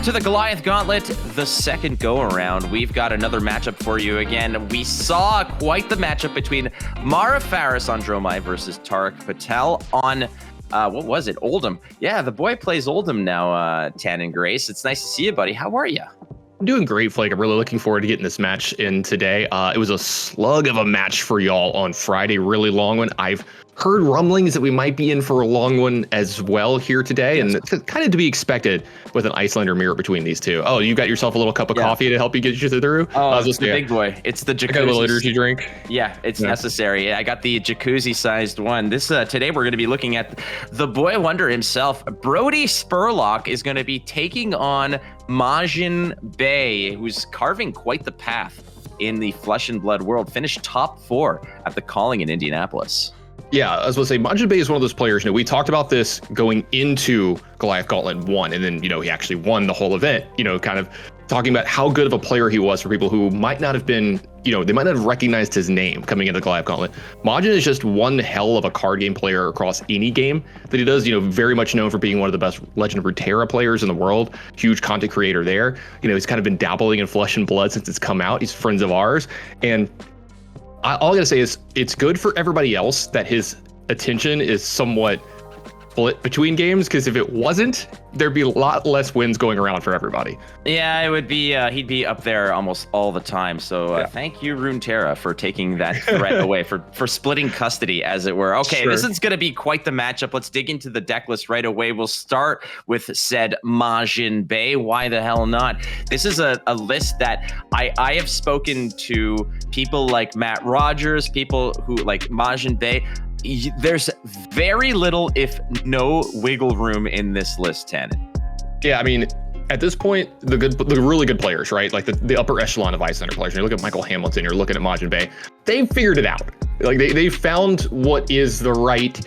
to the Goliath Gauntlet, the second go-around. We've got another matchup for you again. We saw quite the matchup between Mara Faris on Dromai versus Tarek Patel on, what was it, Oldham. Yeah, the boy plays Oldham now, Tannon Grace. It's nice to see you, buddy. How are you? I'm doing great, Flake. I'm really looking forward to getting this match in today. It was a slug of a match for y'all on Friday, really long one. I've heard rumblings that we might be in for a long one as well here today, yes. And it's kind of to be expected with an Icelander mirror between these two. Oh, you got yourself a little cup of coffee to help you get you through? Oh, it's the big boy. It's the jacuzzi. I got a little energy drink. Yeah, it's necessary. I got the jacuzzi-sized one. This today we're going to be looking at the boy wonder himself. Brodie Spurlock is going to be taking on Majiinbae, who's carving quite the path in the Flesh and Blood world. Finished top 4 at the Calling in Indianapolis. Yeah, I was going to say, Majiinbae is one of those players, we talked about this going into Goliath Gauntlet 1, and then, he actually won the whole event, kind of talking about how good of a player he was for people who might not have been, they might not have recognized his name coming into Goliath Gauntlet. Majin is just one hell of a card game player across any game that he does, very much known for being one of the best Legend of Runeterra players in the world, huge content creator there. He's kind of been dabbling in Flesh and Blood since it's come out. He's friends of ours, and all I gotta say is it's good for everybody else that his attention is somewhat split between games, because if it wasn't, there'd be a lot less wins going around for everybody. Yeah, it would be, he'd be up there almost all the time. So thank you, Runeterra, for taking that threat away, for splitting custody, as it were. Okay, This is going to be quite the matchup. Let's dig into the deck list right away. We'll start with said Majiinbae. Why the hell not? This is a list that I have spoken to people like Matt Rogers, people who like Majiinbae. There's very little, if no, wiggle room in this list, Tannon. Yeah, I mean, at this point, the really good players, right? Like the upper echelon of Icelander players. You look at Michael Hamilton, you're looking at Majiinbae. They've figured it out. Like they found what is the right,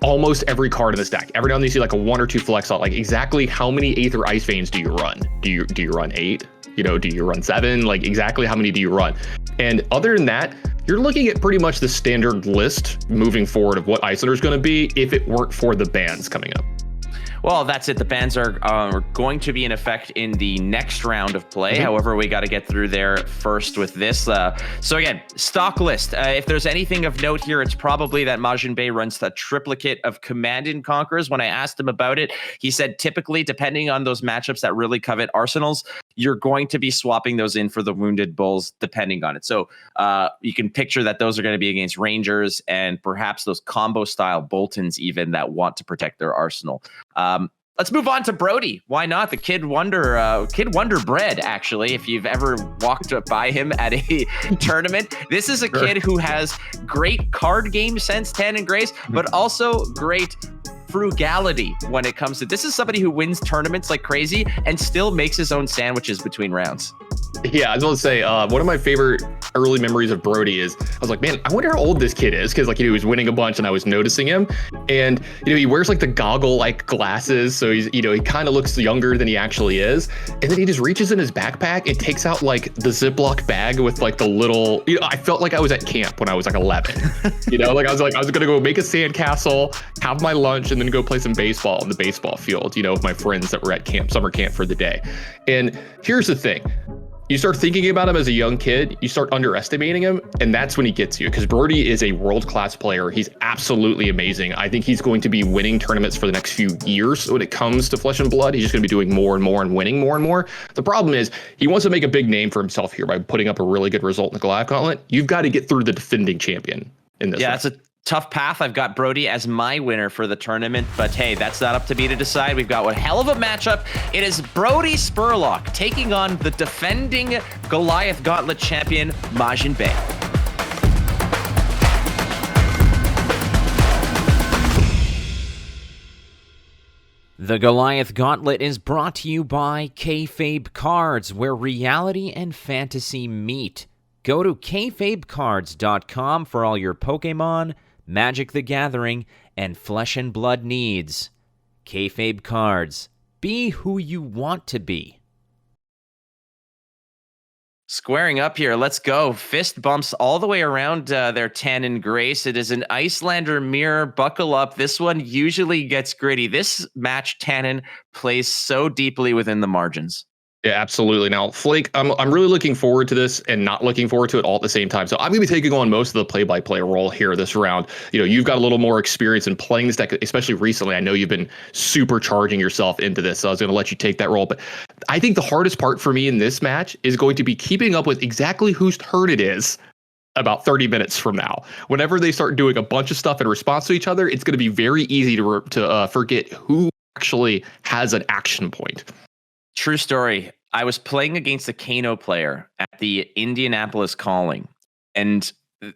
almost every card in this deck. Every now and then you see like a 1 or 2 flex out, like exactly how many Aether Ice Veins do you run? Do you run 8? Do you run 7? Like exactly how many do you run? And other than that, you're looking at pretty much the standard list moving forward of what Icelander is going to be if it weren't for the bans coming up. Well, that's it. The bans are going to be in effect in the next round of play. However, we got to get through there first with this. So again, stock list. If there's anything of note here, it's probably that Majiinbae runs the triplicate of Command and Conquerors. When I asked him about it, he said typically, depending on those matchups that really covet arsenals, you're going to be swapping those in for the Wounded Bulls, depending on it. So you can picture that those are going to be against Rangers and perhaps those combo style Boltons even that want to protect their arsenal. Let's move on to Brodie. Why not? The Kid Wonder bred, actually, if you've ever walked by him at a tournament. This is a kid who has great card game sense, Tannon Grace, but also great frugality when it comes to this. Is somebody who wins tournaments like crazy and still makes his own sandwiches between rounds. Yeah, I was going to say, one of my favorite early memories of Brodie is, I was like, man, I wonder how old this kid is, because he was winning a bunch and I was noticing him, and he wears like the goggle like glasses, so he's he kind of looks younger than he actually is, and then he just reaches in his backpack and takes out like the Ziploc bag with like the little, I felt like I was at camp when I was like 11. I was gonna go make a sandcastle, have my lunch, and then go play some baseball on the baseball field, with my friends that were at summer camp for the day. And here's the thing. You start thinking about him as a young kid, you start underestimating him, and that's when he gets you, because Brodie is a world-class player. He's absolutely amazing. I think he's going to be winning tournaments for the next few years when it comes to Flesh and Blood. He's just going to be doing more and more and winning more and more. The problem is he wants to make a big name for himself here by putting up a really good result in the Goliath Gauntlet. You've got to get through the defending champion in this. Yeah, that's a tough path. I've got Brodie as my winner for the tournament, but hey, that's not up to me to decide. We've got one hell of a matchup. It is Brodie Spurlock taking on the defending Goliath Gauntlet champion, Majiinbae. The Goliath Gauntlet is brought to you by FAB Cards, where reality and fantasy meet. Go to kfabecards.com for all your Pokemon, Magic the Gathering, and Flesh and Blood needs. FAB Cards. Be who you want to be. Squaring up here. Let's go. Fist bumps all the way around their Tannon Grace. It is an Icelander mirror. Buckle up. This one usually gets gritty. This match, Tannon plays so deeply within the margins. Yeah, absolutely. Now, Flake, I'm really looking forward to this and not looking forward to it all at the same time. So I'm going to be taking on most of the play-by-play role here this round. You've got a little more experience in playing this deck, especially recently. I know you've been supercharging yourself into this, so I was going to let you take that role. But I think the hardest part for me in this match is going to be keeping up with exactly whose turn it is about 30 minutes from now. Whenever they start doing a bunch of stuff in response to each other, it's going to be very easy to forget who actually has an action point. True story. I was playing against a Kano player at the Indianapolis Calling, and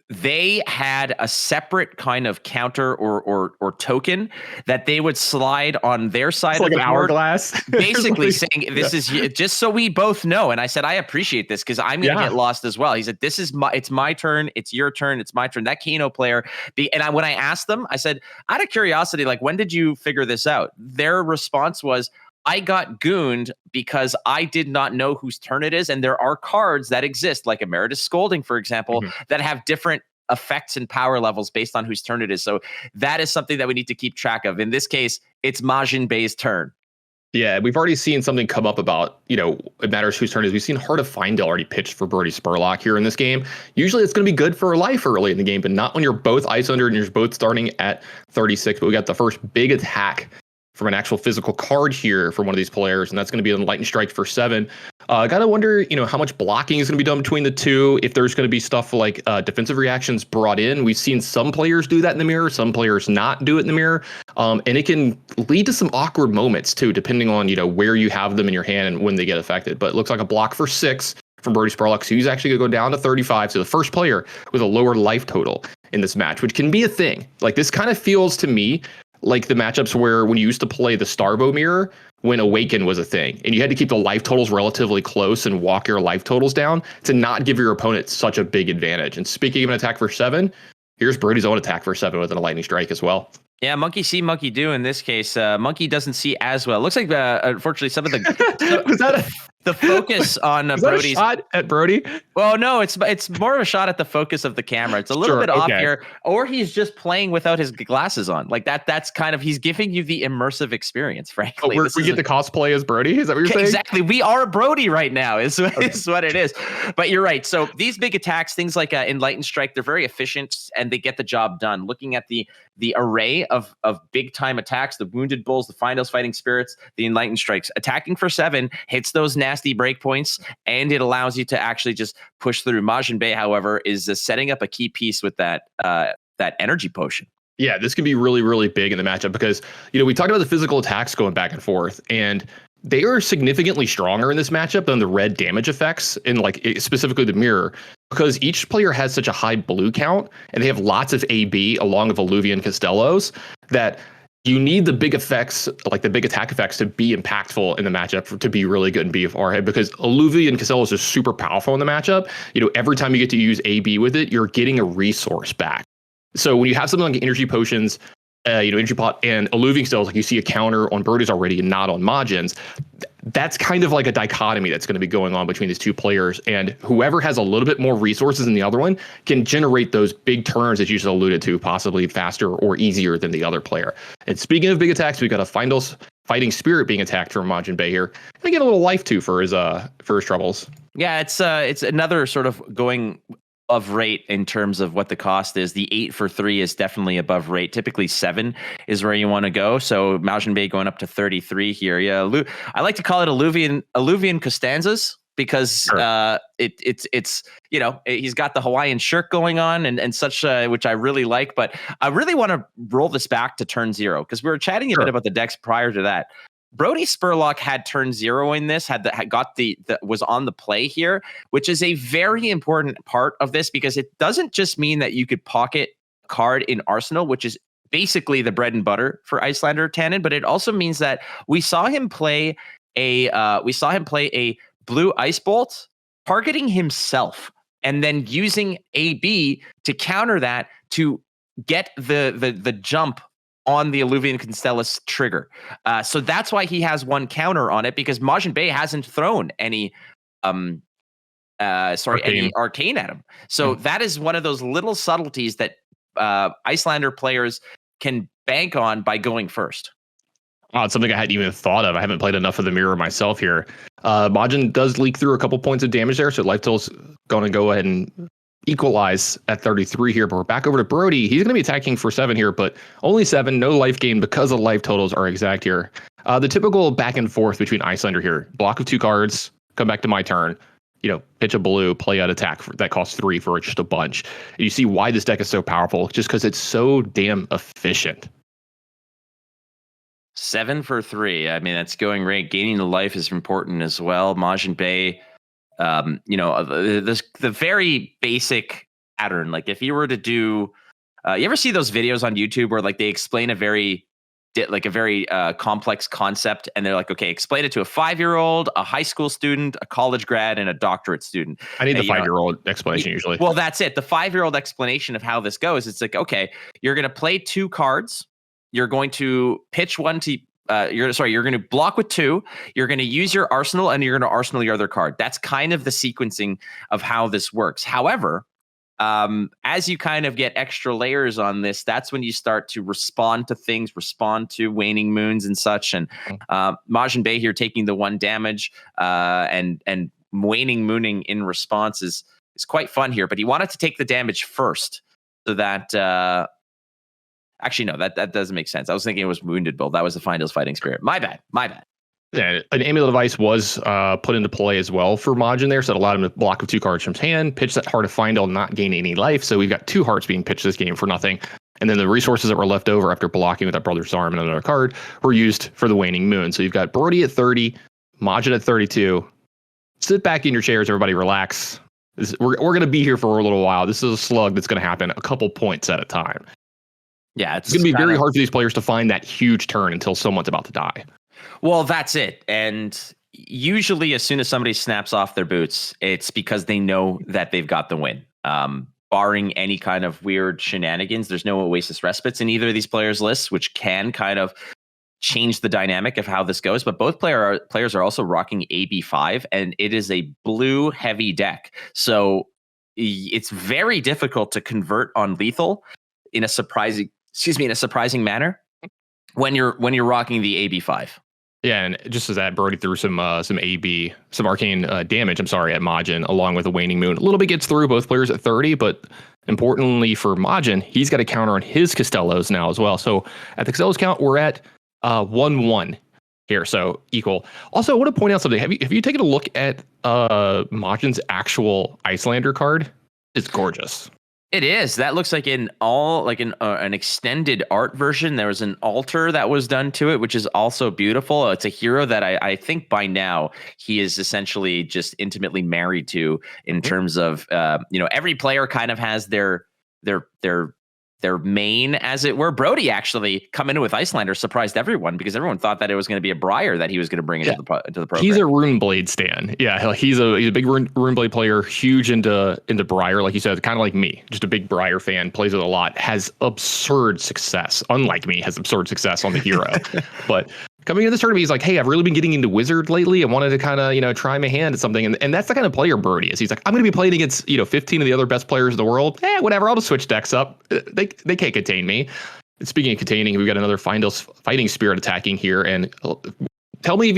they had a separate kind of counter or token that they would slide on their side of the an hourglass, basically saying this is just so we both know. And I said, I appreciate this because I'm going to get lost as well. He said, it's my turn. It's your turn. It's my turn. That Kano player. When I asked them, I said, out of curiosity, like, when did you figure this out? Their response was, I got gooned because I did not know whose turn it is. And there are cards that exist, like Emeritus Scolding, for example, that have different effects and power levels based on whose turn it is. So that is something that we need to keep track of. In this case, it's Majiinbae's turn. Yeah, we've already seen something come up about, it matters whose turn it is. We've seen Heart of Findel already pitched for Brodie Spurlock here in this game. Usually it's going to be good for life early in the game, but not when you're both Icelander and you're both starting at 36. But we got the first big attack from an actual physical card here for one of these players, and that's going to be an Lightning Strike for 7. Gotta wonder, how much blocking is going to be done between the two, if there's going to be stuff like defensive reactions brought in. We've seen some players do that in the mirror, some players not do it in the mirror, and it can lead to some awkward moments too, depending on, where you have them in your hand and when they get affected. But it looks like a block for 6 from Brodie Spurlock, so he's actually going to go down to 35, so the first player with a lower life total in this match, which can be a thing. Like, this kind of feels to me like the matchups where when you used to play the Starbow mirror, when Awaken was a thing, and you had to keep the life totals relatively close and walk your life totals down to not give your opponent such a big advantage. And speaking of an attack for 7, here's Brodie's own attack for 7 with a Lightning Strike as well. Yeah, monkey see, monkey do in this case. Monkey doesn't see as well. Looks like, unfortunately, some of the was that the focus on Brodie's shot at Brodie. Well, no, it's more of a shot at the focus of the camera. It's a little bit off here, or he's just playing without his glasses on. Like that's kind of, he's giving you the immersive experience. Frankly, we get the cosplay as Brodie. Is that what you're saying? Exactly. We are Brodie right now. Is what it is. But you're right. So these big attacks, things like Enlightened Strike, they're very efficient and they get the job done. Looking at the array of big time attacks, the Wounded Bulls, the Findels, Fighting Spirits, the Enlightened Strikes, attacking for 7 hits those nasty breakpoints, and it allows you to actually just push through. Majiinbae, however, is setting up a key piece with that energy potion. Yeah, this can be really, really big in the matchup because, we talked about the physical attacks going back and forth, and they are significantly stronger in this matchup than the red damage effects in specifically the mirror, because each player has such a high blue count and they have lots of AB along with Alluvian Costellos that you need the big effects, like the big attack effects, to be impactful in the matchup to be really good in BFR head, because Alluvian Costellos is super powerful in the matchup. Every time you get to use AB with it, you're getting a resource back. So when you have something like energy potions, Energy Pot and Alluvian Costellos, like you see a counter on Brodie's already and not on Majin's, that's kind of like a dichotomy that's going to be going on between these two players. And whoever has a little bit more resources than the other one can generate those big turns that you just alluded to, possibly faster or easier than the other player. And speaking of big attacks, we've got a Findels Fighting Spirit being attacked from Majiinbae here. And get a little life too for his troubles. Yeah, it's another sort of going of rate in terms of what the cost is. The 8 for 3 is definitely above rate. Typically 7 is where you want to go. So Majiinbae going up to 33 here. Yeah, I like to call it Alluvian Costanzas because sure. It's he's got the Hawaiian shirt going on and such, which I really like. But I really want to roll this back to turn 0 because we were chatting a bit about the decks prior to that. Brodie Spurlock had turn 0 in this, was on the play here, which is a very important part of this because it doesn't just mean that you could pocket a card in Arsenal, which is basically the bread and butter for Icelander Tannon, but it also means that we saw him play a blue Ice Bolt targeting himself and then using AB to counter that to get the jump on the Alluvian Constellus trigger. So that's why he has one counter on it, because Majiinbae hasn't thrown any Arcane. arcane at him. So that is one of those little subtleties that Icelander players can bank on by going first. Oh, it's something I hadn't even thought of. I haven't played enough of the mirror myself here. Majin does leak through a couple points of damage there, so life total's going to go ahead and equalize at 33 here. But we're back over to Brodie. He's going to be attacking for 7 here, but only 7, no life gain because the life totals are exact here. The typical back and forth between Icelander here. Block of 2 cards, come back to my turn. Pitch a blue, play out attack that costs 3 for just a bunch. And you see why this deck is so powerful, just because it's so damn efficient. 7 for 3. I mean, that's going great. Gaining the life is important as well. Majiinbae, the very basic pattern. Like if you were to do, you ever see those videos on YouTube where like they explain a very complex concept, and they're like, okay, explain it to a 5-year-old, a high school student, a college grad, and a doctorate student. I need the 5-year-old explanation usually. Well, that's it. The 5-year-old explanation of how this goes. It's like, okay, you're going to play 2 cards. You're going to pitch 1 to. You're going to block with 2. You're going to use your arsenal, and you're going to arsenal your other card. That's kind of the sequencing of how this works. However, as you kind of get extra layers on this, that's when you start to respond to things, respond to waning moons and such. And Majiinbae here taking the 1 damage and waning mooning in response is quite fun here. But he wanted to take the damage first, so that. Actually, no, that doesn't make sense. I was thinking it was Wounded Bull. That was the Finals Fighting Spirit. My bad. Yeah, an Amulet of Ice was put into play as well for Majin there, so it allowed him to block with 2 cards from his hand, pitch that Heart of Findel, not gain any life. So we've got 2 hearts being pitched this game for nothing. And then the resources that were left over after blocking with that Brother's Arm and another card were used for the Waning Moon. So you've got Brodie at 30, Majin at 32. Sit back in your chairs, everybody, relax. We're going to be here for a little while. This is a slug that's going to happen a couple points at a time. Yeah, it's going to be very hard for these players to find that huge turn until someone's about to die. Well, that's it. And usually as soon as somebody snaps off their boots, it's because they know that they've got the win. Barring any kind of weird shenanigans, there's no Oasis Respites in either of these players' lists, which can kind of change the dynamic of how this goes. But both players are also rocking AB5, and it is a blue heavy deck. So it's very difficult to convert on lethal in a surprising manner when you're rocking the AB5. Yeah, and just as that, Brodie threw some arcane damage, at Majin, along with a Waning Moon. A little bit gets through both players at 30, but importantly for Majin, he's got a counter on his Costellos now as well. So at the Costellos count, we're at 1-1 here, so equal. Also, I want to point out something. Have you taken a look at Majin's actual Icelander card? It's gorgeous. It is. That looks like an extended art version. There was an altar that was done to it, which is also beautiful. It's a hero that I think by now he is essentially just intimately married to, in terms of every player kind of has their main, as it were. Brodie actually coming in with Icelander surprised everyone, because everyone thought that it was going to be a Briar that he was going to bring into the program. He's a Runeblade stan. Yeah, he's a big Runeblade player, huge into Briar, like you said, kind of like me, just a big Briar fan, plays it a lot, has absurd success. Unlike me, has absurd success on the hero. But coming into this tournament, he's like, hey, I've really been getting into Wizard lately. I wanted to kind of, try my hand at something. And that's the kind of player Brodie is. He's like, I'm going to be playing against, 15 of the other best players in the world. Whatever. I'll just switch decks up. They can't contain me. And speaking of containing, we've got another Fighting Spirit attacking here. And stop me if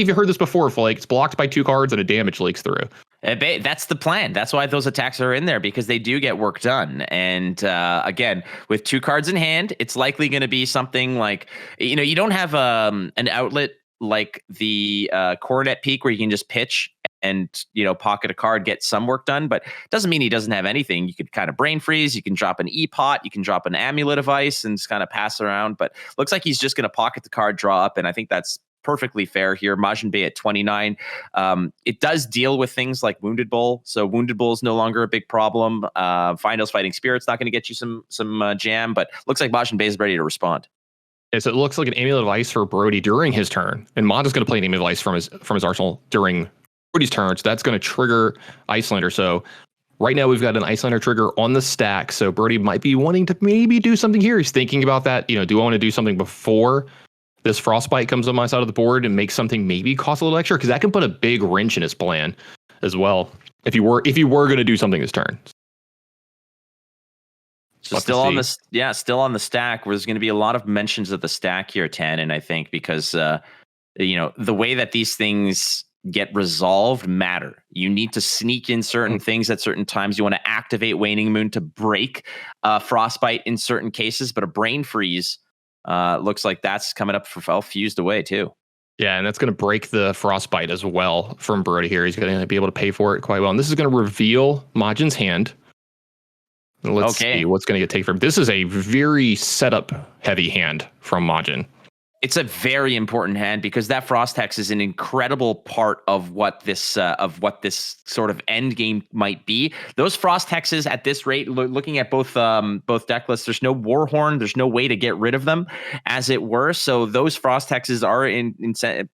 you've heard this before, Flake. It's blocked by 2 cards and a damage leaks through. That's the plan. That's why those attacks are in there, because they do get work done. And again, with 2 cards in hand, it's likely going to be something like, you don't have an outlet like the Coronet Peak where you can just pitch and, pocket a card, get some work done, but doesn't mean he doesn't have anything. You could kind of brain freeze. You can drop an E-Pot. You can drop an Amulet of Ice and just kind of pass around. But looks like he's just going to pocket the card, draw up. And I think that's perfectly fair here. Majiinbae at 29. It does deal with things like Wounded Bull, so Wounded Bull is no longer a big problem. Finals Fighting Spirit's not going to get you some jam, but looks like Majiinbae is ready to respond. Yeah, so it looks like an Amulet of Ice for Brodie during his turn, and Mod is going to play an Amulet of Ice from his arsenal during Brodie's turn, so that's going to trigger Icelander. So right now we've got an Icelander trigger on the stack, so Brodie might be wanting to maybe do something here. He's thinking about that. Do I want to do something before this Frostbite comes on my side of the board and make something maybe cost a little extra? Because that can put a big wrench in his plan as well. If you were going to do something this turn. So still on the stack. There's going to be a lot of mentions of the stack here, Tannon, I think, because the way that these things get resolved matter. You need to sneak in certain things at certain times. You want to activate Waning Moon to break Frostbite in certain cases, but a Brain Freeze looks like that's coming up for fused away too. Yeah, and that's going to break the Frostbite as well from Brodie here. He's going to be able to pay for it quite well. And this is going to reveal Majin's hand. Let's see what's going to get taken from. This is a very setup heavy hand from Majin. It's a very important hand because that Frost Hex is an incredible part of what this sort of end game might be. Those Frost Hexes at this rate, looking at both deck lists, there's no Warhorn, there's no way to get rid of them, as it were. So those Frost Hexes are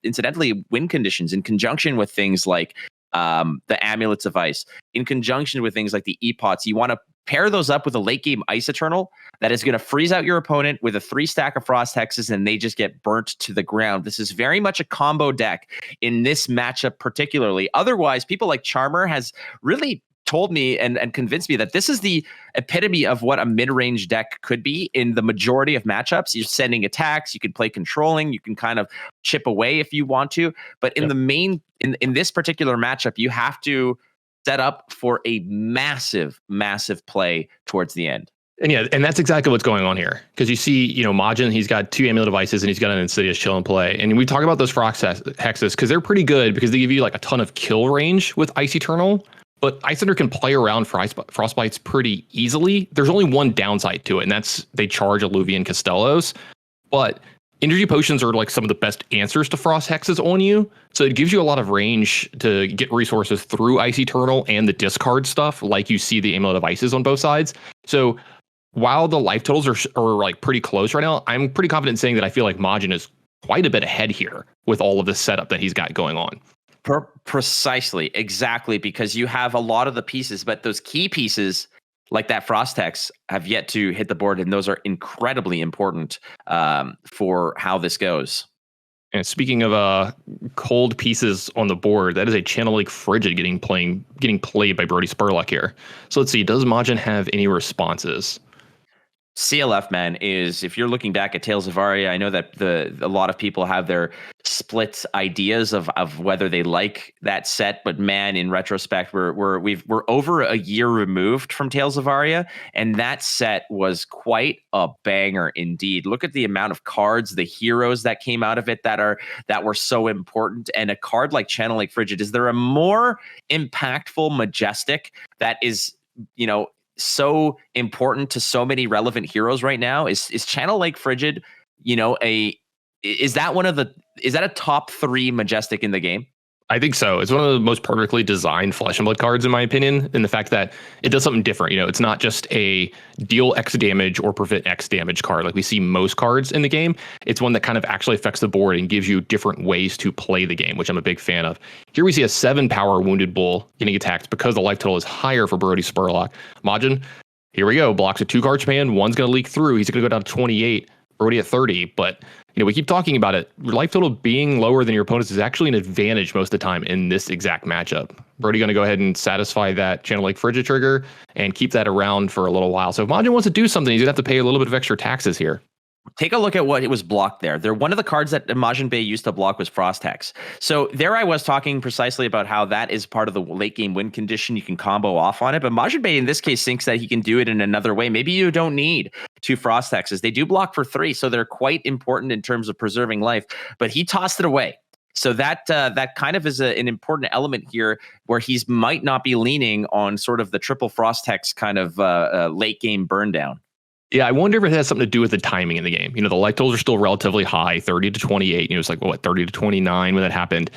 incidentally win conditions in conjunction with things like the Amulets of Ice, in conjunction with things like the Epots. You want to pair those up with a late game Ice Eternal that is going to freeze out your opponent with a 3 stack of Frost Hexes, and they just get burnt to the ground. This is very much a combo deck in this matchup particularly. Otherwise, people like Charmer has really told me and convinced me that this is the epitome of what a mid-range deck could be in the majority of matchups. You're sending attacks, you can play controlling, you can kind of chip away if you want to, but in the main, in this particular matchup, you have to set up for a massive play towards the end. And that's exactly what's going on here. Because you see, Majin, he's got 2 Amulet Devices and he's got an Insidious Chill in play. And we talk about those Frost Hexes because they're pretty good because they give you like a ton of kill range with Ice Eternal. But Ice Thunder can play around Frostbites pretty easily. There's only one downside to it, and that's they charge Alluvian Costellos. But Energy Potions are like some of the best answers to Frost Hexes on you. So it gives you a lot of range to get resources through Ice Eternal and the discard stuff, like you see the Amulet of Ices on both sides. So while the life totals are like pretty close right now, I'm pretty confident saying that I feel like Majin is quite a bit ahead here with all of this setup that he's got going on. Precisely, exactly, because you have a lot of the pieces, but those key pieces like that Frost Hex have yet to hit the board, and those are incredibly important for how this goes. And speaking of cold pieces on the board, that is a Channel Lake Frigid getting played by Brodie Spurlock here. So let's see, does Majin have any responses? CLF, man, is, if you're looking back at Tales of Aria, I know that a lot of people have their split ideas of whether they like that set, but man, in retrospect, we're over a year removed from Tales of Aria, and that set was quite a banger indeed. Look at the amount of cards, the heroes that came out of it that were so important, and a card like Channel Lake Frigid, is there a more impactful Majestic that is, so important to so many relevant heroes right now? Is Channel Lake Frigid, is that a top 3 Majestic in the game? I think so. It's one of the most perfectly designed Flesh and Blood cards, in my opinion, in the fact that it does something different. It's not just a deal X damage or prevent X damage card like we see most cards in the game. It's one that kind of actually affects the board and gives you different ways to play the game, which I'm a big fan of. Here we see a 7 power Wounded Bull getting attacked because the life total is higher for Brodie Spurlock. Majin, here we go. Blocks a 2-card command. One's going to leak through. He's going to go down to 28. Brodie at 30, but we keep talking about it. Life total being lower than your opponent's is actually an advantage most of the time in this exact matchup. Brodie going to go ahead and satisfy that Channel Lake Frigid trigger and keep that around for a little while. So if Majin wants to do something, he's going to have to pay a little bit of extra taxes here. Take a look at what it was blocked there. One of the cards that Majiinbae used to block was Frost Hex. So there I was talking precisely about how that is part of the late game win condition. You can combo off on it, but Majiinbae in this case thinks that he can do it in another way. Maybe you don't need 2 Frost Hexes. They do block for 3, so they're quite important in terms of preserving life, but he tossed it away. So that kind of is an important element here, where he's might not be leaning on sort of the triple Frost Hex kind of late game burn down. Yeah, I wonder if it has something to do with the timing in the game. The life totals are still relatively high, 30 to 28. It's like, 30 to 29 when that happened.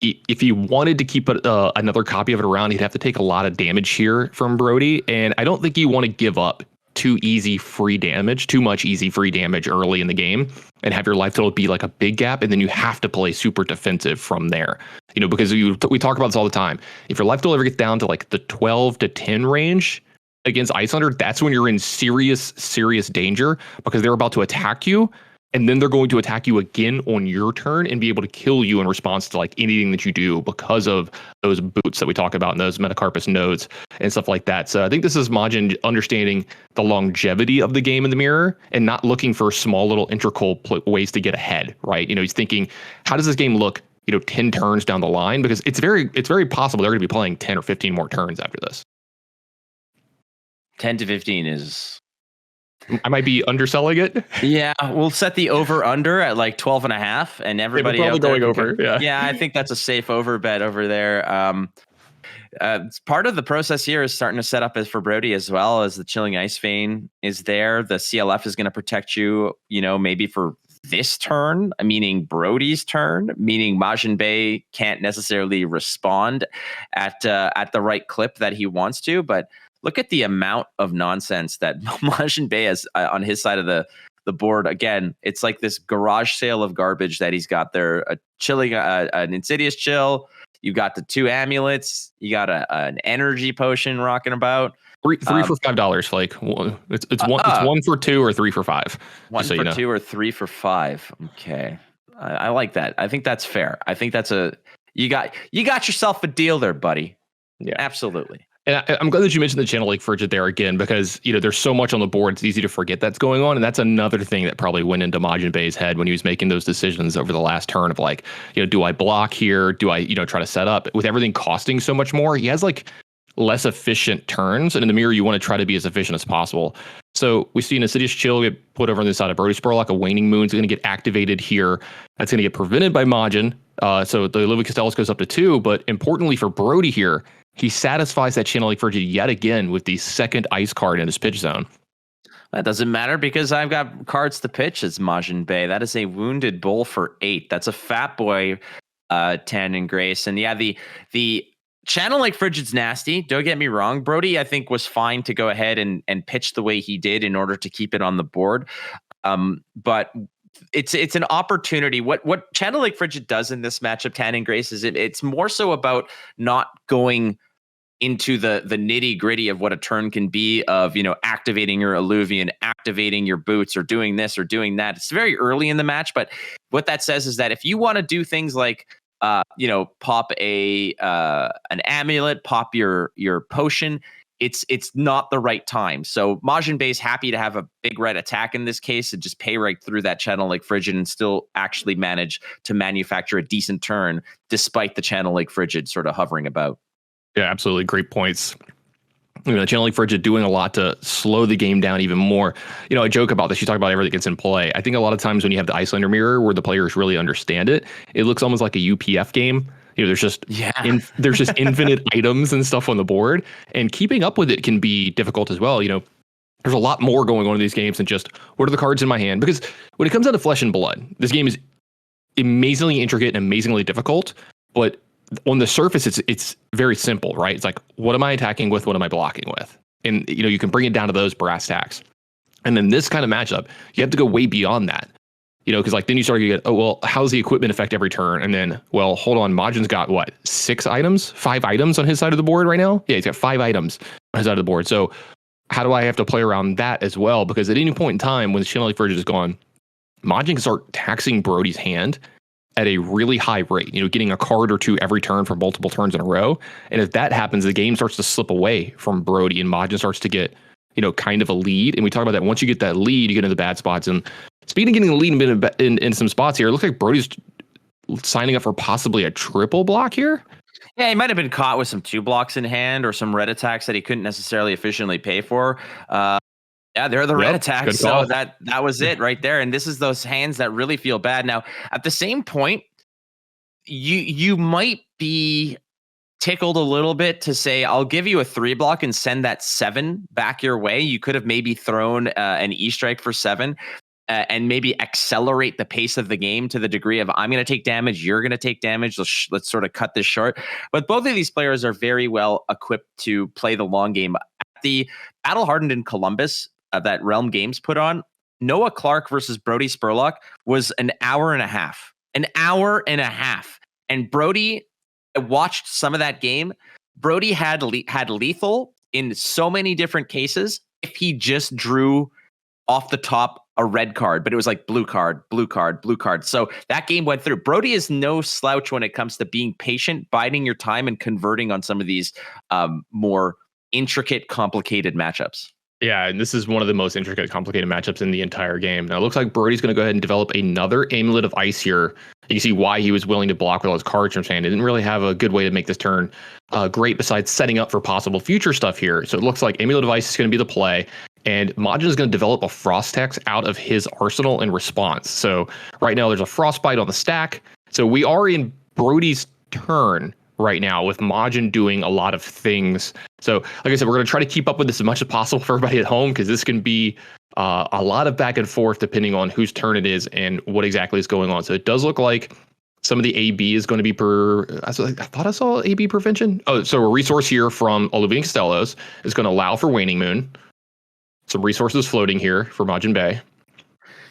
If he wanted to keep another copy of it around, he'd have to take a lot of damage here from Brodie. And I don't think you want to give up too much easy free damage early in the game and have your life total be like a big gap. And then you have to play super defensive from there, because we talk about this all the time. If your life total ever gets down to like the 12 to 10 range, against Ice Hunter, that's when you're in serious danger, because they're about to attack you. and then they're going to attack you again on your turn and be able to kill you in response to like anything that you do because of those boots that we talk about and those Metacarpus nodes and stuff like that. So I think this is Majin understanding the longevity of the game in the mirror and not looking for small little integral ways to get ahead, right? He's thinking, how does this game look, 10 turns down the line? Because it's very possible they're going to be playing 10 or 15 more turns after this. 10 to 15 is... I might be underselling it. Yeah, we'll set the over under at like 12 and a half, and everybody probably going over. Yeah, I think that's a safe over bet over there. Part of the process here is starting to set up as for Brodie as well, as the Chilling Ice Vein is there. The CLF is going to protect you, maybe for this turn, meaning Brodie's turn, meaning Majiinbae can't necessarily respond at the right clip that he wants to, but look at the amount of nonsense that Majiinbae has on his side of the board. Again, it's like this garage sale of garbage that he's got there. An Insidious Chill. You got the 2 amulets. You got an energy potion rocking about. Three for $5, Flake. It's 1 for 2 or 3 for 5. 1 for 2 or 3 for 5. Okay, I like that. I think that's fair. I think that's you got yourself a deal there, buddy. Yeah, absolutely. And I'm glad that you mentioned the Channel Lake Frigid there again, because there's so much on the board, it's easy to forget that's going on, and that's another thing that probably went into Majiinbae's head when he was making those decisions over the last turn of like, do I block here? Do I try to set up? With everything costing so much more, he has like less efficient turns, and in the mirror you want to try to be as efficient as possible. So we see an Insidious Chill get put over on the side of Brodie Spurlock. A Waning Moon is going to get activated here. That's going to get prevented by Majin. So the Living Castellus goes up to 2, but importantly for Brodie here, he satisfies that Channel Lake Frigid yet again with the second ice card in his pitch zone. That doesn't matter because I've got cards to pitch as Majiinbae. That is a Wounded Bull for 8. That's a Fat Boy Tannon Grace. And yeah, the Channel Lake Frigid's nasty. Don't get me wrong. Brodie, I think, was fine to go ahead and pitch the way he did in order to keep it on the board. But it's an opportunity. What Channel Lake Frigid does in this matchup, Tannon Grace, is it's more so about not going into the nitty gritty of what a turn can be of, activating your Alluvian, activating your boots, or doing this or doing that. It's very early in the match, but what that says is that if you want to do things like, pop an amulet, pop your potion, it's not the right time. So Majiinbae's happy to have a big red attack in this case and just pay right through that Channel Lake Frigid and still actually manage to manufacture a decent turn despite the Channel Lake Frigid sort of hovering about. Yeah, absolutely. Great points. Channel Lake Frigid doing a lot to slow the game down even more. I joke about this. You talk about everything that's in play. I think a lot of times when you have the Icelander mirror where the players really understand it, it looks almost like a UPF game. There's just infinite items and stuff on the board, and keeping up with it can be difficult as well. There's a lot more going on in these games than just what are the cards in my hand. Because when it comes down to Flesh and Blood, this game is amazingly intricate and amazingly difficult, but on the surface, it's very simple, right? It's like, what am I attacking with? What am I blocking with? And, you can bring it down to those brass tacks. And then this kind of matchup, you have to go way beyond that, because like then you start to get, how's the equipment affect every turn? And then, hold on, Majin's got 5 items on his side of the board right now? Yeah, he's got 5 items on his side of the board. So how do I have to play around that as well? Because at any point in time, when the Channel Lake Frigid is gone, Majin can start taxing Brodie's hand at a really high rate, getting a card or 2 every turn for multiple turns in a row. And if that happens, the game starts to slip away from Brodie and Majin starts to get, kind of a lead. And we talk about that. Once you get that lead, you get into the bad spots. And speaking of getting the lead in some spots here, it looks like Brodie's signing up for possibly a triple block here. Yeah, he might have been caught with some 2 blocks in hand or some red attacks that he couldn't necessarily efficiently pay for. Yeah, they're the red attacks. So that was it right there. And this is those hands that really feel bad. Now, at the same point, you might be tickled a little bit to say, I'll give you a 3 block and send that 7 back your way. You could have maybe thrown an E-strike for 7 and maybe accelerate the pace of the game to the degree of I'm going to take damage, you're going to take damage. Let's sort of cut this short. But both of these players are very well equipped to play the long game. At the Battle Hardened in Columbus, that Realm Games put on, Noah Clark versus Brodie Spurlock was an hour and a half. And Brodie, I watched some of that game. Brodie had lethal in so many different cases if he just drew off the top a red card, but it was like blue card, blue card, blue card. So that game went through. Brodie is no slouch when it comes to being patient, biding your time, and converting on some of these more intricate, complicated matchups. Yeah, and this is one of the most intricate, complicated matchups in the entire game. Now, it looks like Brodie's going to go ahead and develop another Amulet of Ice here. You can see why he was willing to block with all his cards from his hand. He didn't really have a good way to make this turn great besides setting up for possible future stuff here. So it looks like Amulet of Ice is going to be the play, and Majin is going to develop a Frost Hex out of his arsenal in response. So right now there's a Frostbite on the stack. So we are in Brodie's turn right now with Majin doing a lot of things. So like I said, we're going to try to keep up with this as much as possible for everybody at home, because this can be a lot of back and forth depending on whose turn it is and what exactly is going on. So it does look like some of the AB is going to be I thought I saw AB prevention. Oh, so a resource here from Alluvian Costellos is going to allow for Waning Moon. Some resources floating here for Majiinbae.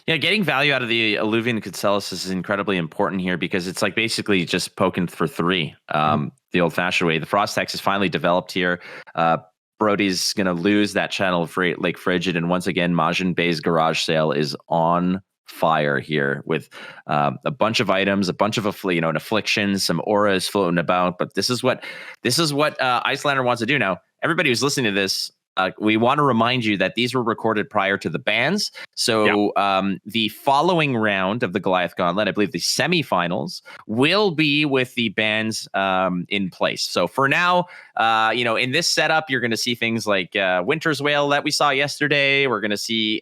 Yeah, getting value out of the Alluvian Costellos is incredibly important here, because it's like basically just poking for 3 the old-fashioned way. The Frost Hex is finally developed here. Brodie's going to lose that channel of Lake Frigid, and once again, Majiinbae's garage sale is on fire here with a bunch of items, a bunch of an afflictions, some auras floating about. But this is what Icelander wants to do now. Everybody who's listening to this, we want to remind you that these were recorded prior to the bans. So the following round of the Goliath Gauntlet, I believe the semifinals, will be with the bans in place. So for now, in this setup, you're going to see things like Winter's Wail that we saw yesterday. We're going to see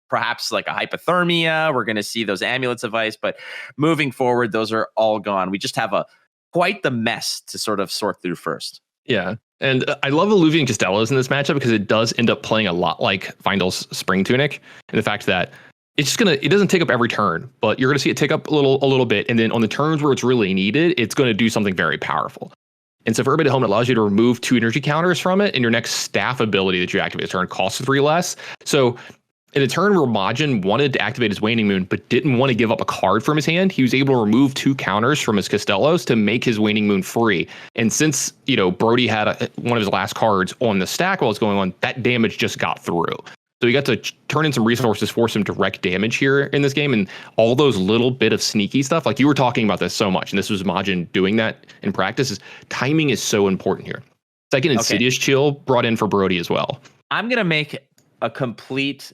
perhaps like a hypothermia. We're going to see those amulets of ice. But moving forward, those are all gone. We just have quite the mess to sort of sort through first. Yeah. And I love Alluvian Costellos in this matchup because it does end up playing a lot like Vindal's Spring Tunic, and the fact that it doesn't take up every turn, but you're going to see it take up a little bit, and then on the turns where it's really needed, it's going to do something very powerful. And so for everybody at home, it allows you to remove 2 energy counters from it, and your next staff ability that you activate this turn costs 3 less. So in a turn where Majin wanted to activate his Waning Moon but didn't want to give up a card from his hand, he was able to remove 2 counters from his Costellos to make his Waning Moon free. And since, Brodie had one of his last cards on the stack while it's going on, that damage just got through. So he got to turn in some resources for some direct damage here in this game, and all those little bit of sneaky stuff, like you were talking about this so much, and this was Majin doing that in practice, timing is so important here. Second, Insidious Chill brought in for Brodie as well. I'm going to make a complete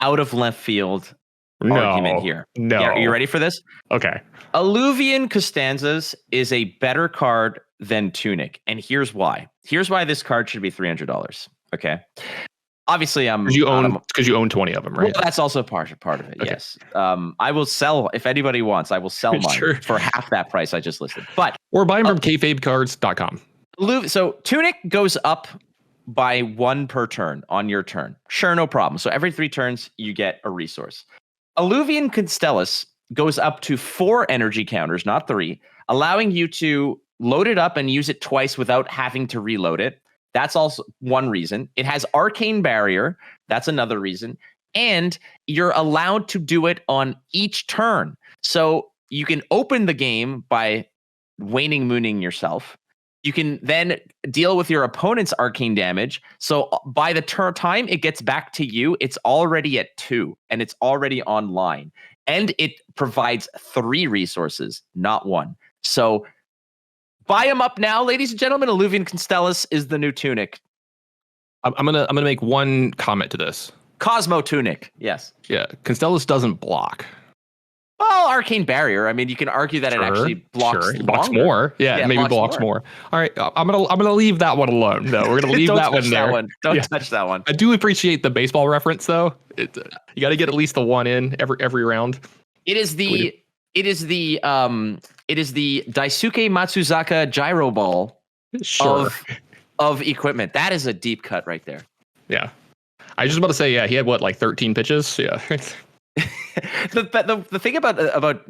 out of left field argument here. No. Yeah, are you ready for this? Okay. Alluvian Costanzas is a better card than Tunic, and here's why. Here's why this card should be $300. Okay. Obviously, because you own 20 of them, right? Well, that's also part of it. Okay. Yes. I will sell, if anybody wants, I will sell mine for half that price I just listed. But or buy them from kfabecards.com. So Tunic goes up by 1 per turn on your turn. Sure, no problem. So every 3 turns, you get a resource. Alluvian Constellus goes up to 4 energy counters, not 3, allowing you to load it up and use it twice without having to reload it. That's also one reason. It has Arcane Barrier. That's another reason. And you're allowed to do it on each turn. So you can open the game by Waning Mooning yourself. You can then deal with your opponent's arcane damage. So by the time it gets back to you, it's already at 2 and it's already online. And it provides 3 resources, not 1. So buy them up now, ladies and gentlemen. Alluvian Constellus is the new Tunic. I'm gonna make one comment to this. Cosmo Tunic, yes. Yeah, Constellus doesn't block. Well, Arcane Barrier. I mean, you can argue that it actually blocks. It blocks more. Yeah, maybe blocks more. All right, I'm gonna leave that one alone. No, we're gonna leave that one there. Don't touch that one. I do appreciate the baseball reference, though. You got to get at least the 1 in every round. It is the Daisuke Matsuzaka gyro ball of equipment. That is a deep cut right there. Yeah, I was just about to say, he had like 13 pitches. Yeah. The thing about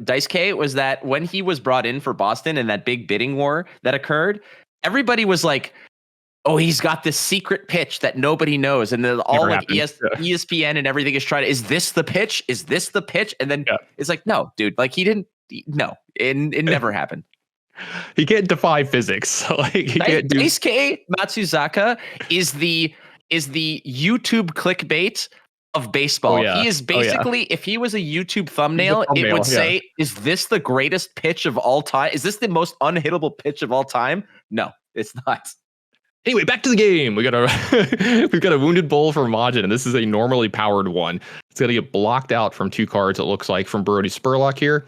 Daisuke was that when he was brought in for Boston and that big bidding war that occurred, everybody was like, oh, he's got this secret pitch that nobody knows. And then all like ESPN and everything is trying to, is this the pitch? Is this the pitch? And then it's like, no, dude, like it never happened. He can't defy physics. Like he can't do. Daisuke Matsuzaka is the YouTube clickbait of baseball. Oh, yeah. He is basically, if he was a YouTube thumbnail, it would say, is this the greatest pitch of all time? Is this the most unhittable pitch of all time? No, it's not. Anyway, back to the game. We've got a Wounded Bull for Majin, and this is a normally powered one. It's going to get blocked out from 2 cards, it looks like, from Brodie Spurlock here.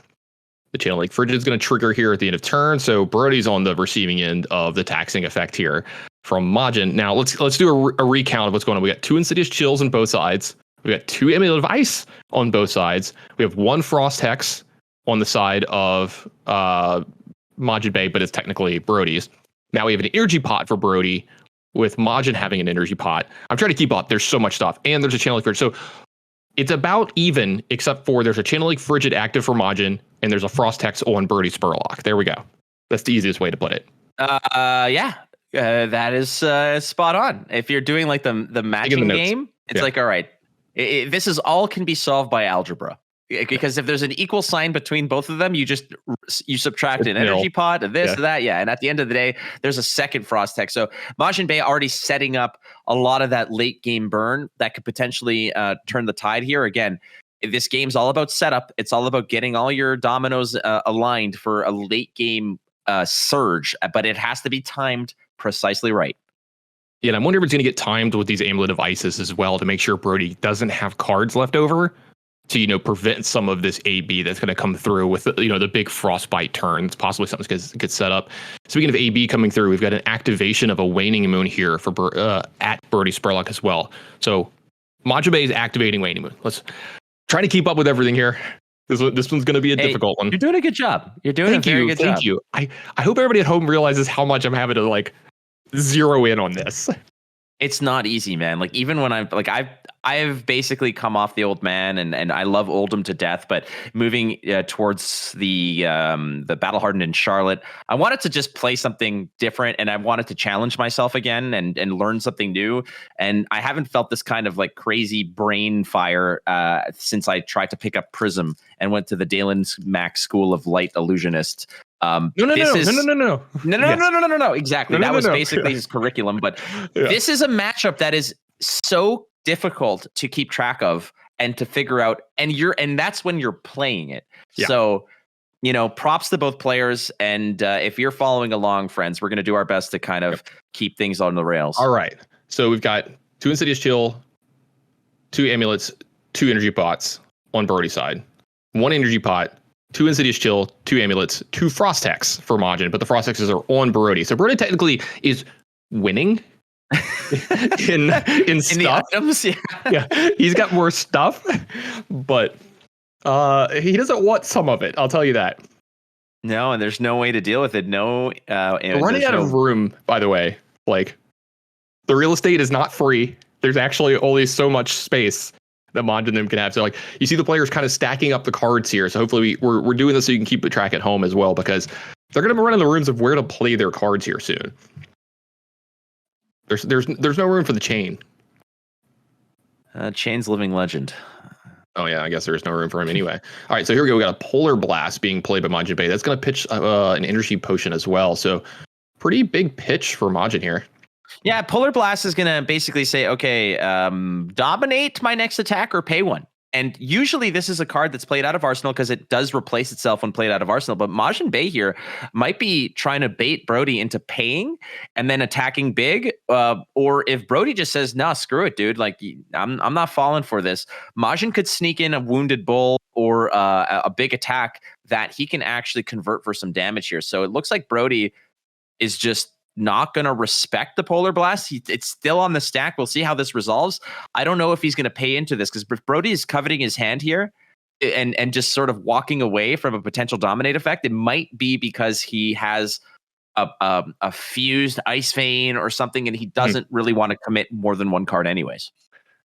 The Channel Lake Frigid is going to trigger here at the end of turn, so Brodie's on the receiving end of the taxing effect here from Majin. Now, let's do a recount of what's going on. We got 2 Insidious Chills on both sides. We got 2 Amulet of Ice on both sides. We have 1 Frost Hex on the side of Majiinbae, but it's technically Brodie's. Now we have an energy pot for Brodie, with Majin having an energy pot. I'm trying to keep up. There's so much stuff. And there's a Channel Lake Frigid. So it's about even, except for there's a Channel Lake Frigid active for Majin, and there's a Frost Hex on Brodie Spurlock. There we go. That's the easiest way to put it. Yeah. That is spot on. If you're doing like the matching game, it's like, all right, this is all can be solved by algebra. Because if there's an equal sign between both of them, you subtract an energy pot, this, that, and at the end of the day, there's a second Frost Hex. So Majiinbae already setting up a lot of that late game burn that could potentially turn the tide here. Again, this game's all about setup. It's all about getting all your dominoes aligned for a late game surge, but it has to be timed precisely right. Yeah, and I'm wondering if it's going to get timed with these Amulet of Ices as well to make sure Brodie doesn't have cards left over to, prevent some of this AB that's going to come through with, the big Frostbite turn. It's possibly something that gets set up. Speaking of AB coming through, we've got an activation of a Waning Moon here for at Brodie Spurlock as well. So Majiinbae is activating Waning Moon. Let's try to keep up with everything here. This one's going to be a difficult one. You're doing a good job. You're doing a very good job. Thank you. I hope everybody at home realizes how much I'm having to zero in on this. It's not easy, man. Like, even when I've basically come off the old man, and I love Oldham to death, but moving towards the Battle Hardened in Charlotte, I wanted to just play something different, and I wanted to challenge myself again and learn something new. And I haven't felt this kind of crazy brain fire since I tried to pick up Prism and went to the Dalen Max School of Light Illusionist. No. Exactly. That was basically his curriculum. But this is a matchup that is so difficult to keep track of and to figure out. And that's when you're playing it. Yeah. So, props to both players. And if you're following along, friends, we're going to do our best to kind of keep things on the rails. All right. So we've got 2 Insidious Chill, 2 Amulets, 2 Energy Pots on Brodie's side, 1 Energy Pot, 2 Insidious Chill, 2 Amulets, 2 Frost Hex for Majin, but the Frost Hexes are on Brodie. So Brodie technically is winning in stuff. The items, yeah, he's got more stuff, but he doesn't want some of it. I'll tell you that. No, and there's no way to deal with it. No, running out of room. By the way, the real estate is not free. There's actually only so much space that Majin and them can have. So you see the players kind of stacking up the cards here. So hopefully we're doing this so you can keep the track at home as well, because they're going to be running the rooms of where to play their cards here soon. There's no room for the Chain. Chain's living legend. Oh yeah, I guess there's no room for him anyway. All right, so here we go. We got a Polar Blast being played by Majiinbae. That's going to pitch an Energy Potion as well. So pretty big pitch for Majin here. Yeah, Polar Blast is going to basically say, okay, dominate my next attack or pay 1. And usually this is a card that's played out of Arsenal because it does replace itself when played out of Arsenal. But Majiinbae here might be trying to bait Brodie into paying and then attacking big. Or if Brodie just says, nah, screw it, dude. I'm not falling for this. Majin could sneak in a Wounded Bull or a big attack that he can actually convert for some damage here. So it looks like Brodie is just not going to respect the Polar Blast. It's still on the stack. We'll see how this resolves. I don't know if he's going to pay into this because Brodie is coveting his hand here and just sort of walking away from a potential dominate effect. It might be because he has a fused Ice Vein or something, and he doesn't really want to commit more than 1 card anyways.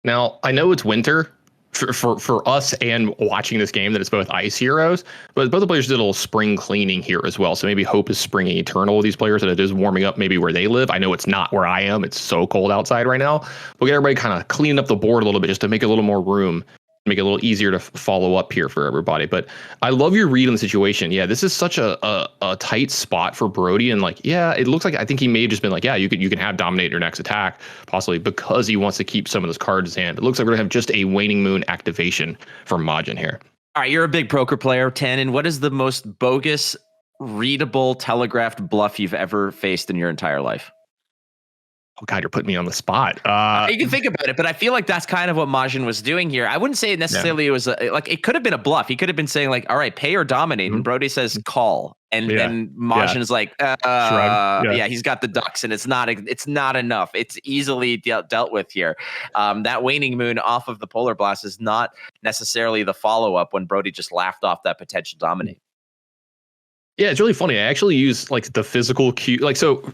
Now, I know it's winter for us and watching this game that it's both Ice Heroes, but both the players did a little spring cleaning here as well. So maybe hope is springing eternal with these players, that it is warming up maybe where they live. I know it's not where I am. It's so cold outside right now. We'll get everybody kind of cleaning up the board a little bit just to make a little more room make it a little easier to follow up here for everybody. But I love your read on the situation. Yeah, this is such a tight spot for Brodie. And like, yeah, it looks like I think he may have just been like, yeah, you can have dominate your next attack, possibly because he wants to keep some of those cards in hand. It looks like we're gonna have just a Waning Moon activation from Majin here. All right, you're a big poker player, Tannon. What is the most bogus, readable, telegraphed bluff you've ever faced in your entire life? Oh God, you're putting me on the spot. You can think about it, but I feel like that's kind of what Majin was doing here. I wouldn't say necessarily it was like it could have been a bluff. He could have been saying like, "All right, pay or dominate," and Brodie says call, and then Majin is like, yeah, he's got the ducks, and it's not enough. It's easily dealt with here. That Waning Moon off of the Polar Blast is not necessarily the follow up when Brodie just laughed off that potential dominate. Yeah, it's really funny. I actually use like the physical cue, like so.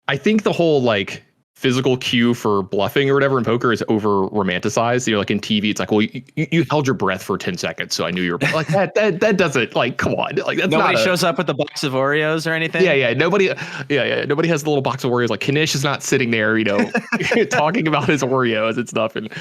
I think the whole like physical cue for bluffing or whatever in poker is over romanticized. You know, like in TV, it's like, well, you held your breath for 10 seconds, so I knew you were like that doesn't like come on, like that's nobody shows up with the box of Oreos or anything. Nobody has the little box of Oreos. Like Kanish is not sitting there, you know, talking about his Oreos and stuff, and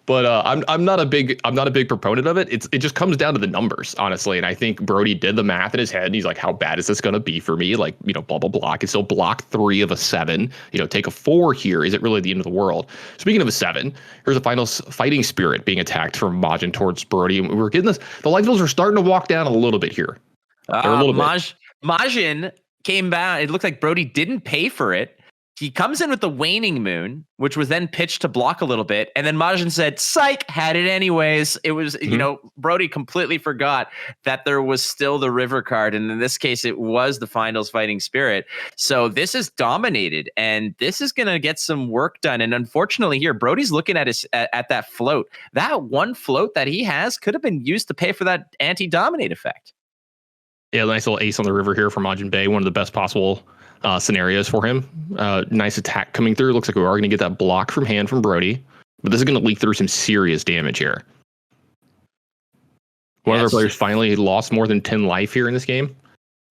But I'm not a big proponent of it. It just comes down to the numbers, honestly. And I think Brodie did the math in his head. And he's like, how bad is this going to be for me? Like, you know, blah, blah, blah. I can still block 3 of a 7, you know, take a 4 here. Is it really the end of the world? Speaking of a 7, here's a final fighting spirit being attacked from Majin towards Brodie. And we're getting this. The life totals are starting to walk down a little bit here. Majin came back. It looked like Brodie didn't pay for it. He comes in with the Waning Moon, which was then pitched to block a little bit. And then Majin said, psych, had it anyways. It was, you know, Brodie completely forgot that there was still the river card. And in this case, it was the finals fighting spirit. So this is dominated and this is going to get some work done. And unfortunately here, Brodie's looking at at that float. That one float that he has could have been used to pay for that anti-dominate effect. Yeah, nice little ace on the river here for Majiinbae. One of the best possible scenarios for him. Nice attack coming through. Looks like we are going to get that block from hand from Brodie, but this is going to leak through some serious damage here. One of our players finally lost more than 10 life here in this game.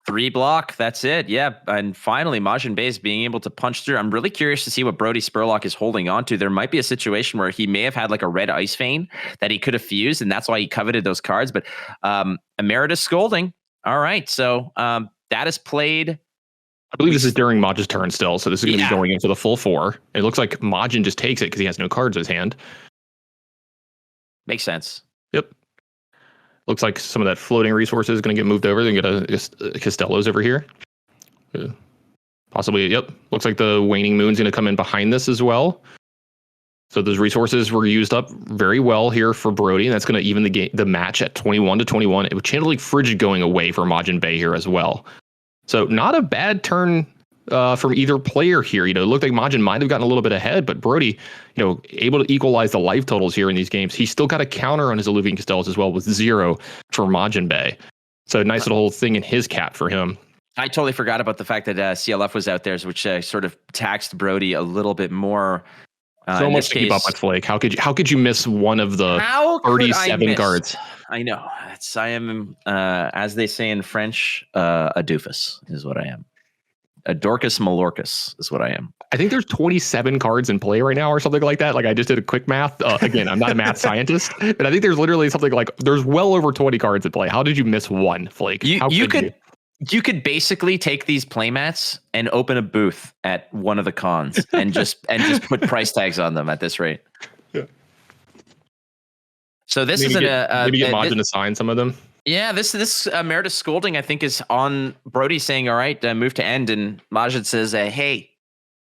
3 block, that's it. Yeah, and finally Majiinbae is being able to punch through. I'm really curious to see what Brodie Spurlock is holding on to. There might be a situation where he may have had like a red Ice Vein that he could have fused, and that's why he coveted those cards. But Emeritus Scolding. All right, so that is played. I believe this is during Maj's turn still, so this is going to be going into the full 4. It looks like Majin just takes it because he has no cards in his hand. Makes sense. Yep. Looks like some of that floating resources is going to get moved over. Then get a Costello's over here. Possibly, yep. Looks like the Waning Moon's going to come in behind this as well. So those resources were used up very well here for Brodie, and that's going to even the match at 21-21. It would Channeling Frigid going away for Majiinbae here as well. So not a bad turn from either player here. You know, it looked like Majin might have gotten a little bit ahead, but Brodie, you know, able to equalize the life totals here in these games. He's still got a counter on his Alluvian Costellos as well with 0 for Majiinbae. So nice little thing in his cap for him. I totally forgot about the fact that CLF was out there, which sort of taxed Brodie a little bit more. So much to keep up with, Flake. How could you miss one of the 37 guards? I know. I am, as they say in French, a doofus is what I am. A Dorcas Malorcas is what I am. I think there's 27 cards in play right now or something like that. Like I just did a quick math. Again, I'm not a math scientist, but I think there's literally something like there's well over 20 cards in play. How did you miss one, Flake? You could basically take these playmats and open a booth at one of the cons and just put price tags on them at this rate. Yeah. So this maybe is maybe get Majin to sign some of them. Yeah, this Emeritus Scolding I think is on Brodie saying, all right, move to end, and Majin says, hey.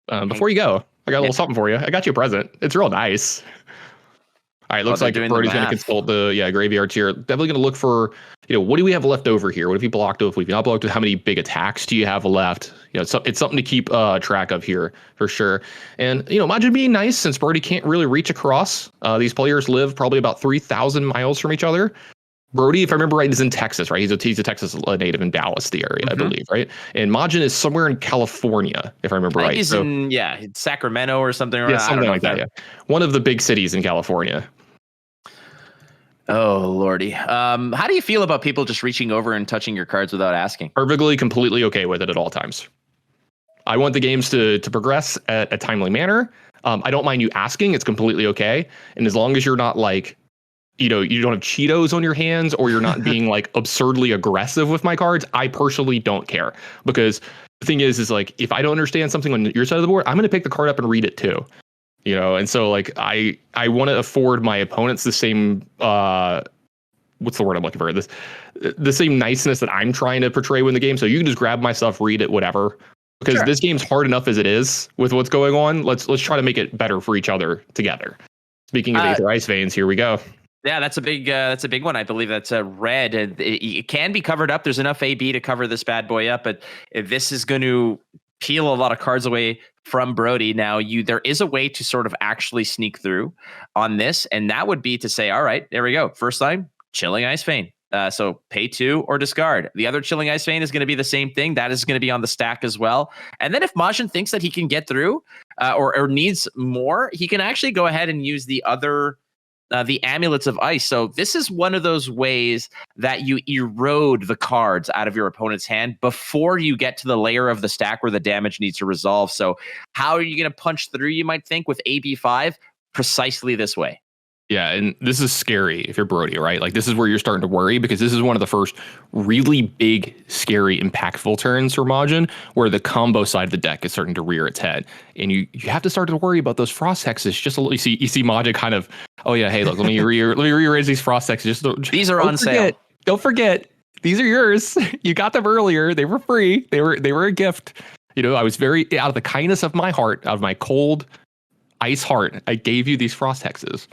Before you go, I got a little something for you. I got you a present. It's real nice. All right, looks like Brodie's going to consult the graveyards here. Definitely going to look for, you know, what do we have left over here? What have you blocked off? We've not blocked with how many big attacks do you have left? You know, it's something to keep track of here for sure. And, you know, Majin being nice since Brodie can't really reach across. These players live probably about 3,000 miles from each other. Brodie, if I remember right, is in Texas, right? He's a Texas native in Dallas, the area, I believe, right? And Majin is somewhere in California, if I remember right. He's in Sacramento or something. Yeah, something like that. Yeah, one of the big cities in California. Oh lordy, how do you feel about people just reaching over and touching your cards without asking? Perfectly, completely okay with it at all times. I want the games to progress at a timely manner. I don't mind you asking; it's completely okay, and as long as you're not like you don't have Cheetos on your hands, or you're not being like absurdly aggressive with my cards, I personally don't care. Because the thing is like, if I don't understand something on your side of the board, I'm going to pick the card up and read it too. And so like I want to afford my opponents the same what's the word I'm looking for? The same niceness that I'm trying to portray in the game. So you can just grab my stuff, read it, whatever. Because this game's hard enough as it is with what's going on. Let's try to make it better for each other together. Speaking of Aether Ice Veins, here we go. Yeah, that's a big one. I believe that's a red. It can be covered up. There's enough AB to cover this bad boy up, but this is going to peel a lot of cards away from Brodie. Now, there is a way to sort of actually sneak through on this, and that would be to say, all right, there we go. First time, Chilling Ice Vein. So pay 2 or discard. The other Chilling Ice Vein is going to be the same thing. That is going to be on the stack as well. And then if Majin thinks that he can get through or needs more, he can actually go ahead and use the other the Amulets of Ice. So this is one of those ways that you erode the cards out of your opponent's hand before you get to the layer of the stack where the damage needs to resolve. So how are you going to punch through, you might think, with AB5? Precisely this way. Yeah, and this is scary if you're Brodie, right? Like, this is where you're starting to worry, because this is one of the first really big, scary, impactful turns for Majin, where the combo side of the deck is starting to rear its head. And you have to start to worry about those frost hexes. Just a little, you see Majin kind of, oh yeah, hey, look, let me rearrange these frost hexes. These are on sale. Don't forget, these are yours. You got them earlier. They were free. They were a gift. I was very, out of the kindness of my heart, out of my cold ice heart, I gave you these frost hexes.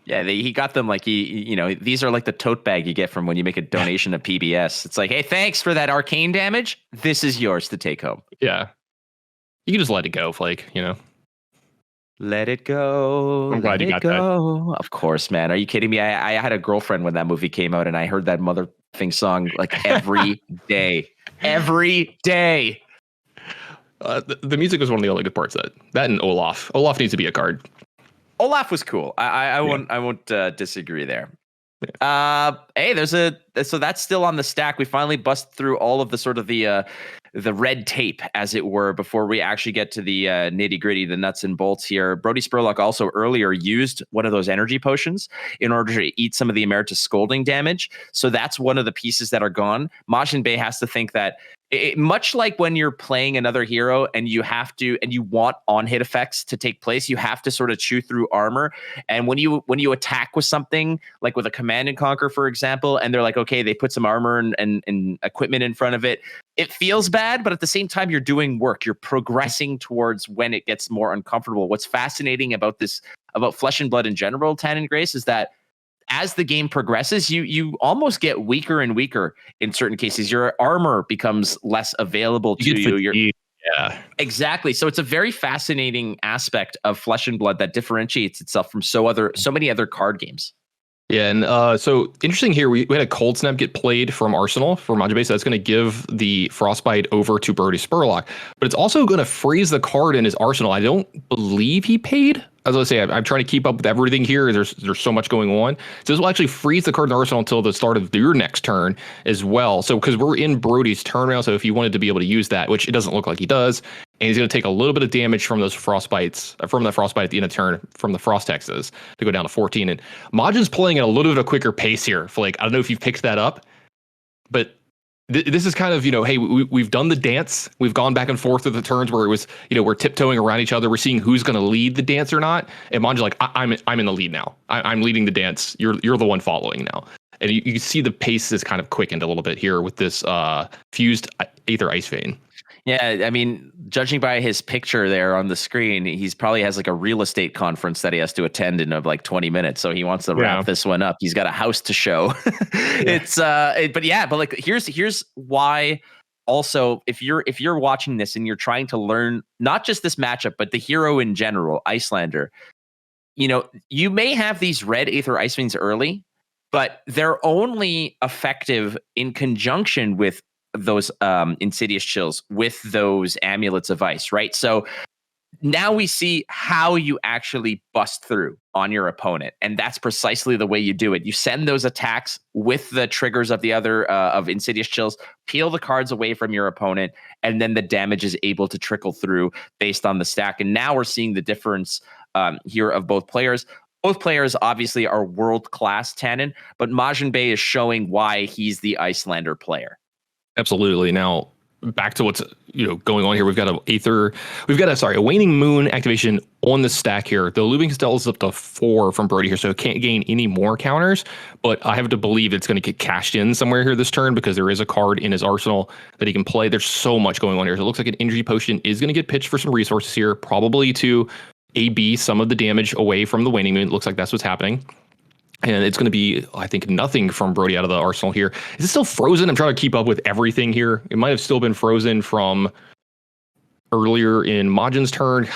Yeah, he got them like these are like the tote bag you get from when you make a donation to PBS. It's like, hey, thanks for that arcane damage. This is yours to take home. Yeah. You can just let it go, Flake, Let it go. I'm glad you got that. Of course, man. Are you kidding me? I had a girlfriend when that movie came out, and I heard that motherfucking song like every day. Every day. The music was one of the only good parts. That and Olaf. Olaf needs to be a card. Olaf was cool. I won't disagree there. Hey, so that's still on the stack. We finally bust through all of the sort of the red tape, as it were, before we actually get to the nitty gritty, the nuts and bolts here. Brodie Spurlock also earlier used one of those energy potions in order to eat some of the Emeritus Scolding damage. So that's one of the pieces that are gone. Majiinbae has to think that much like when you're playing another hero and you want on-hit effects to take place, you have to sort of chew through armor. And when you attack with something like with a Command and Conquer, for example, and they're like, okay, they put some armor and equipment in front of it, it feels bad, but at the same time, you're doing work. You're progressing towards when it gets more uncomfortable. What's fascinating about Flesh and Blood in general, Tannon Grace, is that as the game progresses, you almost get weaker and weaker in certain cases. Your armor becomes less available to you. Yeah, exactly. So it's a very fascinating aspect of Flesh and Blood that differentiates itself from so many other card games. Yeah, and so interesting here, we had a Cold Snap get played from Arsenal for Majiinbae, so that's going to give the Frostbite over to Brodie Spurlock, but it's also going to freeze the card in his arsenal. I don't believe he paid. As I say, I'm trying to keep up with everything here. There's so much going on. So this will actually freeze the card in the arsenal until the start of your next turn as well. So because we're in Brodie's turn now, so if he wanted to be able to use that, which it doesn't look like he does, and he's going to take a little bit of damage from those frostbites, from the frostbite at the end of turn, from the frost hexes to go down to 14. And Majin's playing at a little bit of a quicker pace here, Flake. I don't know if you've picked that up, but this is kind of, hey, we've done the dance. We've gone back and forth with the turns where it was, we're tiptoeing around each other. We're seeing who's going to lead the dance or not. And Majin's like, I'm in the lead now. I'm leading the dance. You're the one following now. And you can see the pace is kind of quickened a little bit here with this fused Aether Ice Vein. Yeah, I mean, judging by his picture there on the screen, he's probably has like a real estate conference that he has to attend in like 20 minutes. So he wants to wrap this one up. He's got a house to show. It's but like here's why. Also, if you're watching this and you're trying to learn not just this matchup, but the hero in general, Icelander, you may have these red Aether Ice Veins early, but they're only effective in conjunction with those Insidious Chills, with those Amulets of Ice, right? So now we see how you actually bust through on your opponent, and that's precisely the way you do it. You send those attacks with the triggers of the other of Insidious Chills, peel the cards away from your opponent, and then the damage is able to trickle through based on the stack. And now we're seeing the difference here of both players. both players obviously are world-class, Tannon, but Majiinbae is showing why he's the Icelander player. Absolutely. Now, back to what's going on here. We've got a Waning Moon activation on the stack here. The Looping Castell is up to 4 from Brodie here, so it can't gain any more counters. But I have to believe it's going to get cashed in somewhere here this turn because there is a card in his arsenal that he can play. There's so much going on here. So it looks like an energy potion is going to get pitched for some resources here, probably to AB some of the damage away from the Waning Moon. It looks like that's what's happening. And it's going to be, I think, nothing from Brodie out of the arsenal here. Is it still frozen? I'm trying to keep up with everything here. It might have still been frozen from earlier in Majin's turn.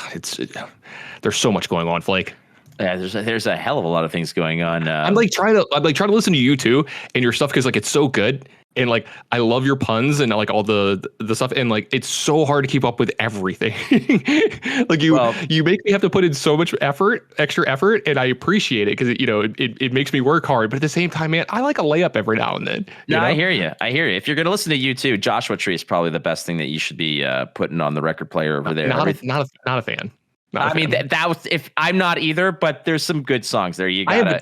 There's so much going on, Flake. Yeah, there's a hell of a lot of things going on. I'm trying to listen to you too and your stuff because it's so good. And I love your puns and all the stuff, and it's so hard to keep up with everything. You make me have to put in so much extra effort, and I appreciate it because it makes me work hard. But at the same time, man, I like a layup every now and then. No, I hear you. If you're gonna listen to you too, Joshua Tree is probably the best thing that you should be putting on the record player over there. Not a fan. I mean, that was, if I'm not either, but there's some good songs there. You gotta.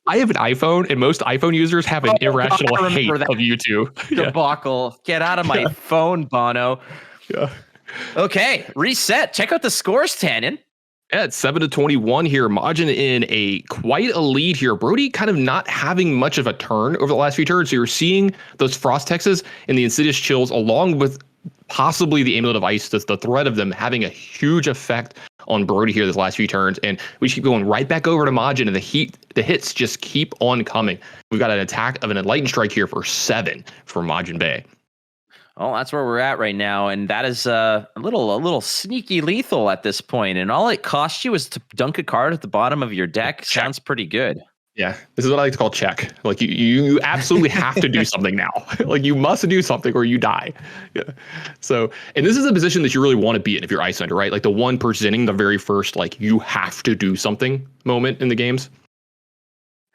I have an iPhone, and most iPhone users have an irrational hate of YouTube. Debacle. Get out of my phone, Bono. Yeah. Okay, reset. Check out the scores, Tannon. Yeah, it's 7-21 here. Majin in quite a lead here. Brodie kind of not having much of a turn over the last few turns. So you're seeing those Frost Hexes and the Insidious Chills, along with possibly the Amulet of Ice, the threat of them having a huge effect on Brodie here this last few turns, and we keep going right back over to Majin, and the hits just keep on coming. We've got an attack of an Enlightened Strike here for 7 for Majiinbae. Well, that's where we're at right now, and that is a little sneaky lethal at this point, and all it costs you is to dunk a card at the bottom of your deck. Sounds pretty good. Yeah, this is what I like to call check. You absolutely have to do something now. You must do something or you die. Yeah. So, and this is a position that you really want to be in if you're Icelander, right? The one presenting the very first, you have to do something moment in the games.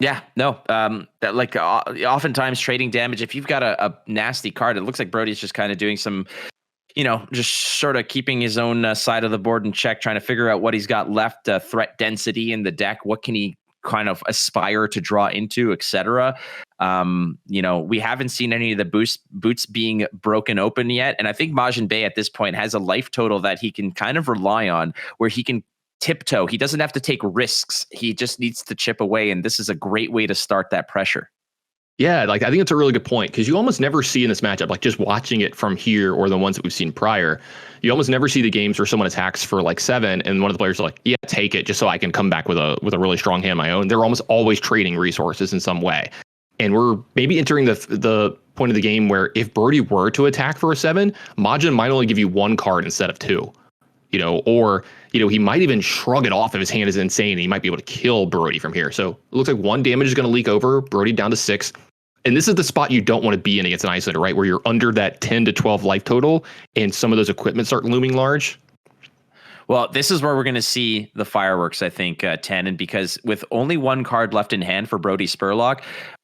Yeah, no, that oftentimes trading damage, if you've got a nasty card, it looks like Brodie's just kind of doing some, just sort of keeping his own side of the board in check, trying to figure out what he's got left, threat density in the deck. What can he kind of aspire to draw into, etc. We haven't seen any of the boots being broken open yet. And I think Majiinbae at this point has a life total that he can kind of rely on, where he can tiptoe. He doesn't have to take risks. He just needs to chip away. And this is a great way to start that pressure. Yeah, I think it's a really good point, because you almost never see in this matchup, just watching it from here or the ones that we've seen prior, you almost never see the games where someone attacks for 7 and one of the players are yeah, take it just so I can come back with a really strong hand of my own. They're almost always trading resources in some way. And we're maybe entering the point of the game where if Brodie were to attack for a 7, Majin might only give you 1 card instead of 2. Or he might even shrug it off if his hand is insane and he might be able to kill Brodie from here. So it looks like 1 damage is going to leak over, Brodie down to 6. And this is the spot you don't want to be in against an Icelander, right? Where you're under that 10 to 12 life total and some of those equipment start looming large. Well, this is where we're going to see the fireworks, I think, Tannon, because with only 1 card left in hand for Brodie Spurlock,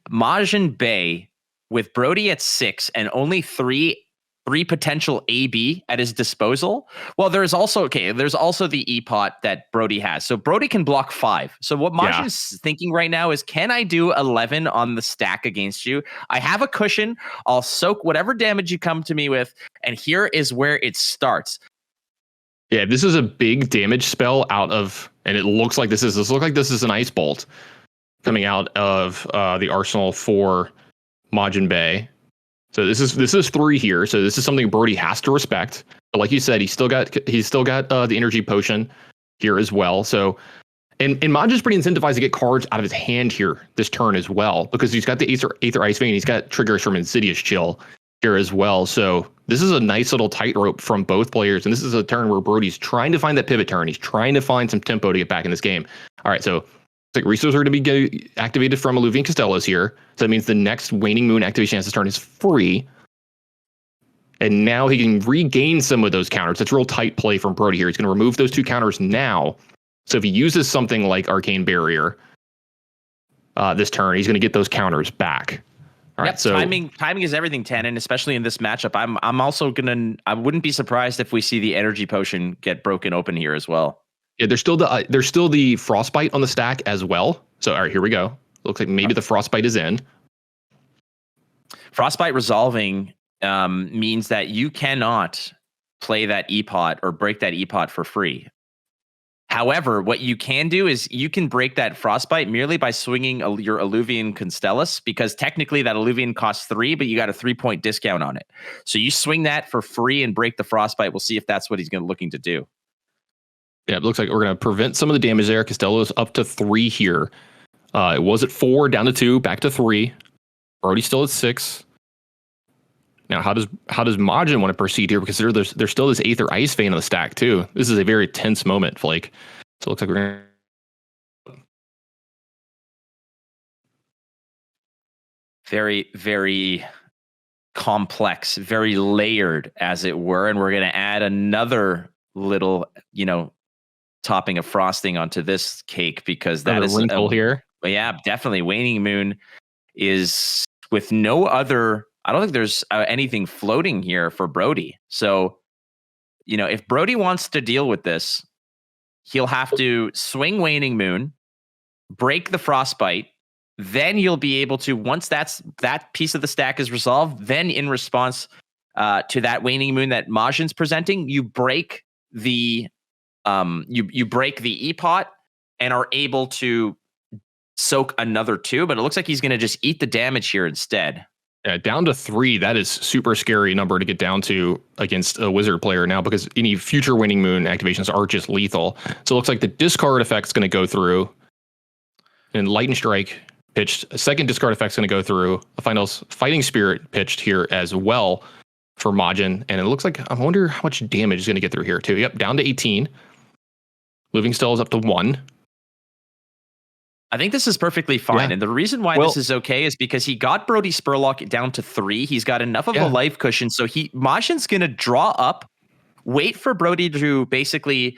Majiinbae, with Brodie at 6 and only 3 potential AB at his disposal. Well, there's also the E-Pot that Brodie has. So Brodie can block 5. So what Majin's thinking right now is, can I do 11 on the stack against you? I have a cushion. I'll soak whatever damage you come to me with. And here is where it starts. Yeah, this is a big damage spell out of, and it looks like this is an Ice Bolt coming out of the arsenal for Majiinbae. So this is 3 here. So this is something Brodie has to respect. But like you said, he's still got the energy potion here as well. So and Majin's pretty incentivized to get cards out of his hand here this turn as well, because he's got the Aether Ice Vein. He's got triggers from Insidious Chill here as well. So this is a nice little tightrope from both players. And this is a turn where Brodie's trying to find that pivot turn. He's trying to find some tempo to get back in this game. All right, so resources are going to be activated from Alluvian Costellos here. So that means the next Waning Moon activation has to turn is free. And now he can regain some of those counters. That's real tight play from Brodie here. He's going to remove those 2 counters now. So if he uses something like Arcane Barrier this turn, he's going to get those counters back. All right, so timing is everything, Tannon, especially in this matchup. I wouldn't be surprised if we see the energy potion get broken open here as well. Yeah, there's still the frostbite on the stack as well. So all right, here we go. Looks like maybe the frostbite is in. Frostbite resolving means that you cannot play that epot or break that epot for free. However, what you can do is you can break that frostbite merely by swinging your Alluvian Constellus, because technically that Alluvian costs 3, but you got a 3-point discount on it. So you swing that for free and break the frostbite. We'll see if that's what he's looking to do. Yeah, it looks like we're going to prevent some of the damage there. Costello's up to 3 here. It was at 4, down to 2, back to 3. Brodie's still at 6. Now, how does Majin want to proceed here? Because there's still this Aether Ice Vein on the stack too. This is a very tense moment, Flake. So it looks like we're gonna... Very, very complex, very layered, as it were. And we're going to add another little, topping of frosting onto this cake, because that is a wrinkle here. Yeah, definitely. Waning Moon is with no other. I don't think there's anything floating here for Brodie. So, if Brodie wants to deal with this, he'll have to swing Waning Moon, break the Frostbite. Then you'll be able to, once that piece of the stack is resolved, then in response to that Waning Moon that Majin's presenting, you break the you break the epot and are able to soak another 2. But it looks like he's going to just eat the damage here instead. Yeah, down to 3. That is super scary number to get down to against a wizard player now, because any future Waning Moon activations are just lethal. So it looks like the discard effect's going to go through, and Lightning Strike pitched. A second discard effect's going to go through. A final Fighting Spirit pitched here as well for Majin, and it looks like, I wonder how much damage is going to get through here too. Yep, down to 18. Moving Still is up to 1. I think this is perfectly fine. Yeah. And the reason why this is okay is because he got Brodie Spurlock down to 3. He's got enough of a life cushion. So Majin's going to draw up, wait for Brodie to basically,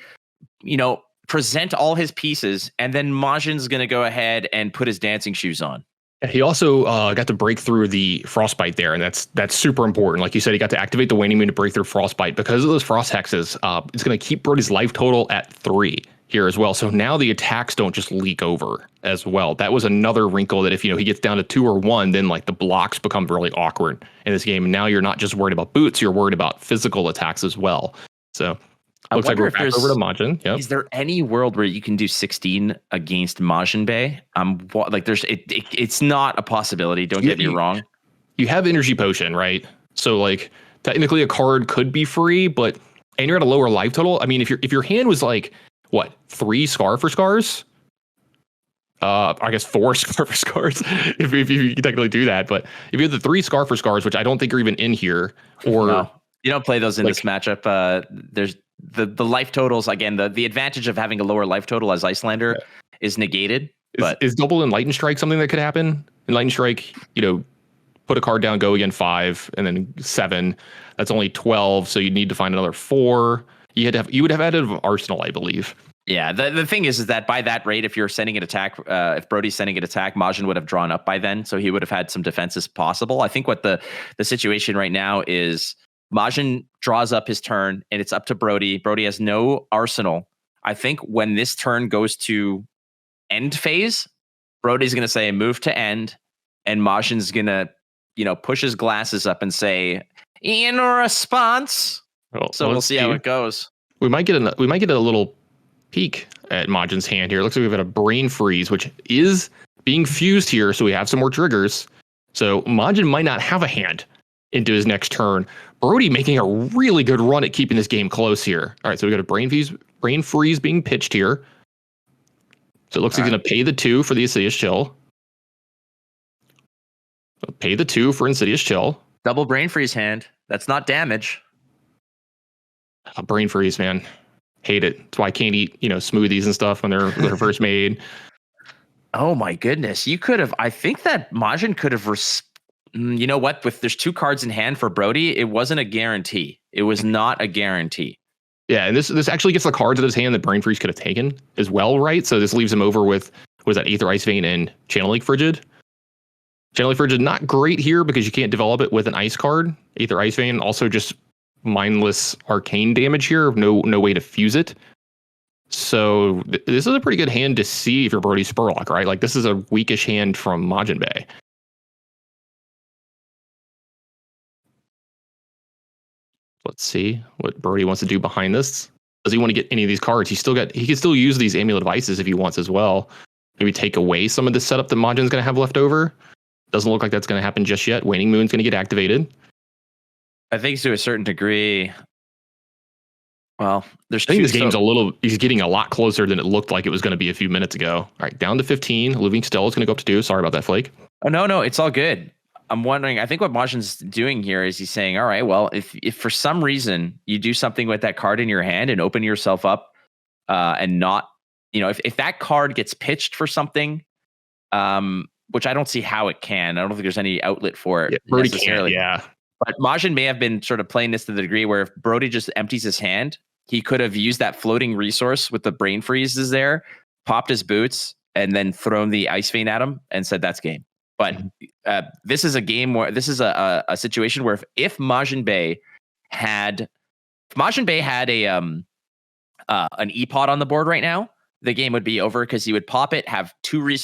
present all his pieces. And then Majin's going to go ahead and put his dancing shoes on. He also got to break through the Frostbite there. And that's super important. Like you said, he got to activate the Waning Moon to break through Frostbite. Because of those Frost Hexes, it's going to keep Brodie's life total at 3. Here as well. So now the attacks don't just leak over as well. That was another wrinkle that if he gets down to 2 or 1, then like the blocks become really awkward in this game. And now you're not just worried about boots, you're worried about physical attacks as well. So looks like we're back over to Majin. Yep. Is there any world where you can do 16 against Majiinbae? It's not a possibility. Don't get me wrong. You have Energy Potion, right? So like technically a card could be free, and you're at a lower life total. I mean, if your hand was like, 3 Scar for Scars? I guess 4 Scar for Scars, if you can technically do that. But if you have the 3 Scar for Scars, which I don't think are even in here, or no, you don't play those in this matchup. There's the life totals, again, the advantage of having a lower life total as Icelander is negated. Is double in Lightning Strike something that could happen? In Lightning Strike, put a card down, go again 5, and then 7. That's only 12, so you need to find another 4. You would have added Arsenal, I believe. Yeah, the thing is that by that rate, if you're sending an attack, if Brodie's sending an attack, Majin would have drawn up by then, so he would have had some defenses possible. I think what the situation right now is, Majin draws up his turn, and it's up to Brodie. Brodie has no Arsenal. I think when this turn goes to end phase, Brodie's going to say move to end, and Majin's going to, push his glasses up and say, in response. So we'll see how it goes. We might get a little peek at Majin's hand here. Looks like we've got a Brain Freeze, which is being fused here, so we have some more triggers. So Majin might not have a hand into his next turn. Brodie making a really good run at keeping this game close here. All right, so we got a Brain Freeze being pitched here. So it looks like he's going to pay the 2 for the Insidious Chill. So pay the 2 for Insidious Chill. Double Brain Freeze hand. That's not damage. A Brain Freeze, man. Hate it. That's why I can't eat, smoothies and stuff when they're first made. Oh my goodness. You could have, I think that Majin could have, you know what? There's 2 cards in hand for Brodie. It wasn't a guarantee. It was not a guarantee. Yeah, and this actually gets the cards out of his hand that Brain Freeze could have taken as well, right? So this leaves him over with, was that Aether Ice Vein and Channeling Frigid? Channeling Frigid, not great here because you can't develop it with an ice card. Aether Ice Vein, also just mindless arcane damage here. No way to fuse it. So this is a pretty good hand to see if you're Brodie Spurlock, right? Like this is a weakish hand from Majiinbae. Let's see what Brodie wants to do behind this. Does he want to get any of these cards? He can still use these amulet devices if he wants as well. Maybe take away some of the setup that Majin's going to have left over. Doesn't look like that's going to happen just yet. Waning Moon's going to get activated. I think to a certain degree. Well, I think this game's he's getting a lot closer than it looked like it was going to be a few minutes ago. All right, down to 15. Living Stella is going to go up to 2. Sorry about that, Flake. Oh, no, it's all good. I'm wondering, I think what Majin's doing here is he's saying, all right, well, if for some reason you do something with that card in your hand and open yourself up and not, if that card gets pitched for something, which I don't see how it can. I don't think there's any outlet for it necessarily. Yeah. But Majin may have been sort of playing this to the degree where if Brodie just empties his hand, he could have used that floating resource with the brain freezes there, popped his boots, and then thrown the Ice Vein at him and said, that's game. But this is a game where this is a situation where if Majiinbae had a an E-Pod on the board right now, the game would be over because he would pop it, have 3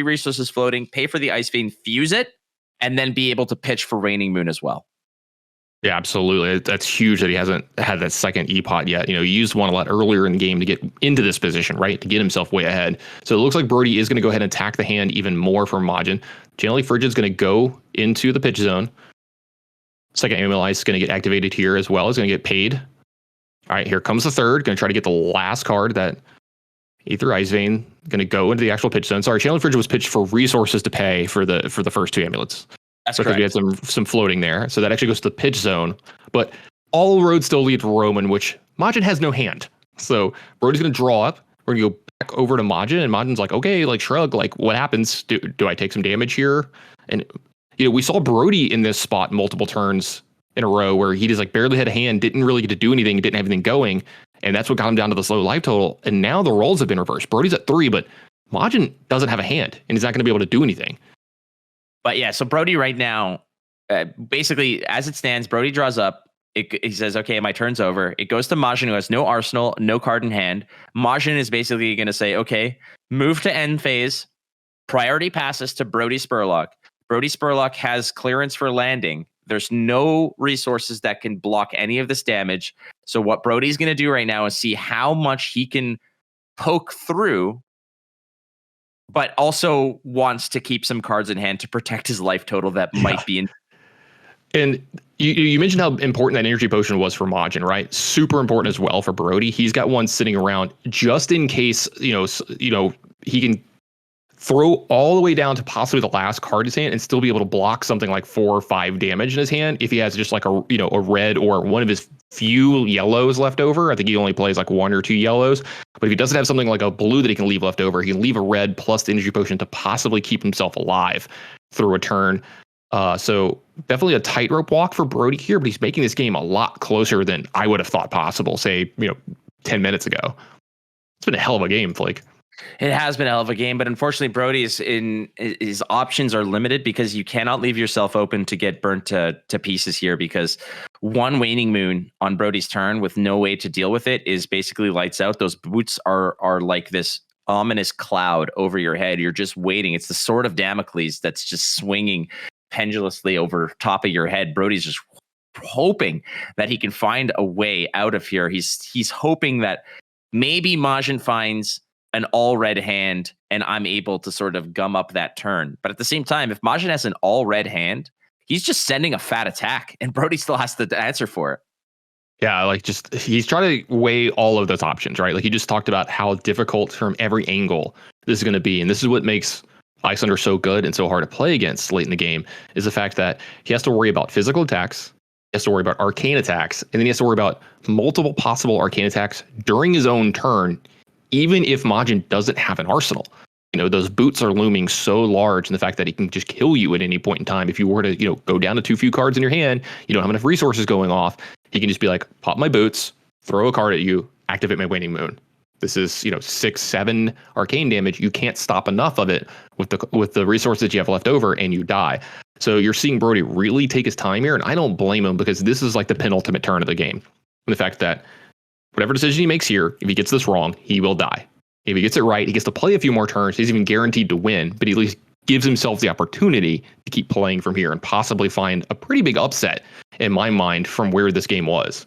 resources floating, pay for the Ice Vein, fuse it, and then be able to pitch for Waning Moon as well. Yeah, absolutely. That's huge that he hasn't had that second E-Pot yet. He used one a lot earlier in the game to get into this position, right? To get himself way ahead. So it looks like Brodie is going to go ahead and attack the hand even more from Majin. Channeling Frigid's going to go into the pitch zone. Second Amulet Ice is going to get activated here as well. He's going to get paid. All right, here comes the third. Going to try to get the last card, that Aether Ice Vein. Going to go into the actual pitch zone. Sorry, Channeling Frigid was pitched for resources to pay for the first 2 amulets. That's because correct. we had some floating there. So that actually goes to the pitch zone. But all roads still lead to Roman, which Majin has no hand. So Brodie's going to draw up. We're going to go back over to Majin, and Majin's like, okay, like shrug, like what happens? Do I take some damage here? And we saw Brodie in this spot multiple turns in a row where he just like barely had a hand, didn't really get to do anything, didn't have anything going. And that's what got him down to the slow life total. And now the roles have been reversed. Brodie's at 3, but Majin doesn't have a hand and he's not going to be able to do anything. But yeah, so Brodie right now, basically, as it stands, Brodie draws up. He says, okay, my turn's over. It goes to Majin, who has no arsenal, no card in hand. Majin is basically going to say, okay, move to end phase. Priority passes to Brodie Spurlock. Brodie Spurlock has clearance for landing. There's no resources that can block any of this damage. So what Brodie's going to do right now is see how much he can poke through, but also wants to keep some cards in hand to protect his life total that might be in. And you mentioned how important that energy potion was for Majin, right? Super important as well for Brodie. He's got one sitting around just in case, he can throw all the way down to possibly the last card in his hand and still be able to block something like 4 or 5 damage in his hand if he has just like a red or one of his few yellows left over. I think he only plays like 1 or 2 yellows. But if he doesn't have something like a blue that he can leave left over, he can leave a red plus the energy potion to possibly keep himself alive through a turn. So definitely a tightrope walk for Brodie here, but he's making this game a lot closer than I would have thought possible, say, 10 minutes ago. It's been a hell of a game, Flake. It has been a hell of a game, but unfortunately, Brodie's his options are limited because you cannot leave yourself open to get burnt to pieces here, because one Waning Moon on Brodie's turn with no way to deal with it is basically lights out. Those boots are like this ominous cloud over your head. You're just waiting. It's the sword of Damocles that's just swinging pendulously over top of your head. Brodie's just hoping that he can find a way out of here. He's hoping that maybe Majin finds an all red hand and I'm able to sort of gum up that turn. But at the same time, if Majin has an all red hand, he's just sending a fat attack and Brodie still has to answer for it. Yeah, he's trying to weigh all of those options, right? Like he just talked about how difficult from every angle this is going to be. And this is what makes Iyslander so good and so hard to play against late in the game, is the fact that he has to worry about physical attacks, he has to worry about arcane attacks, and then he has to worry about multiple possible arcane attacks during his own turn, even if Majin doesn't have an arsenal. Those boots are looming so large, and the fact that he can just kill you at any point in time. If you were to, go down to too few cards in your hand, you don't have enough resources going off, he can just be like, pop my boots, throw a card at you, activate my Waning Moon. This is, 6, 7 arcane damage. You can't stop enough of it with the resources you have left over, and you die. So you're seeing Brodie really take his time here, and I don't blame him, because this is like the penultimate turn of the game. And the fact that whatever decision he makes here, if he gets this wrong, he will die. If he gets it right, he gets to play a few more turns. He's even guaranteed to win, but he at least gives himself the opportunity to keep playing from here and possibly find a pretty big upset in my mind from where this game was.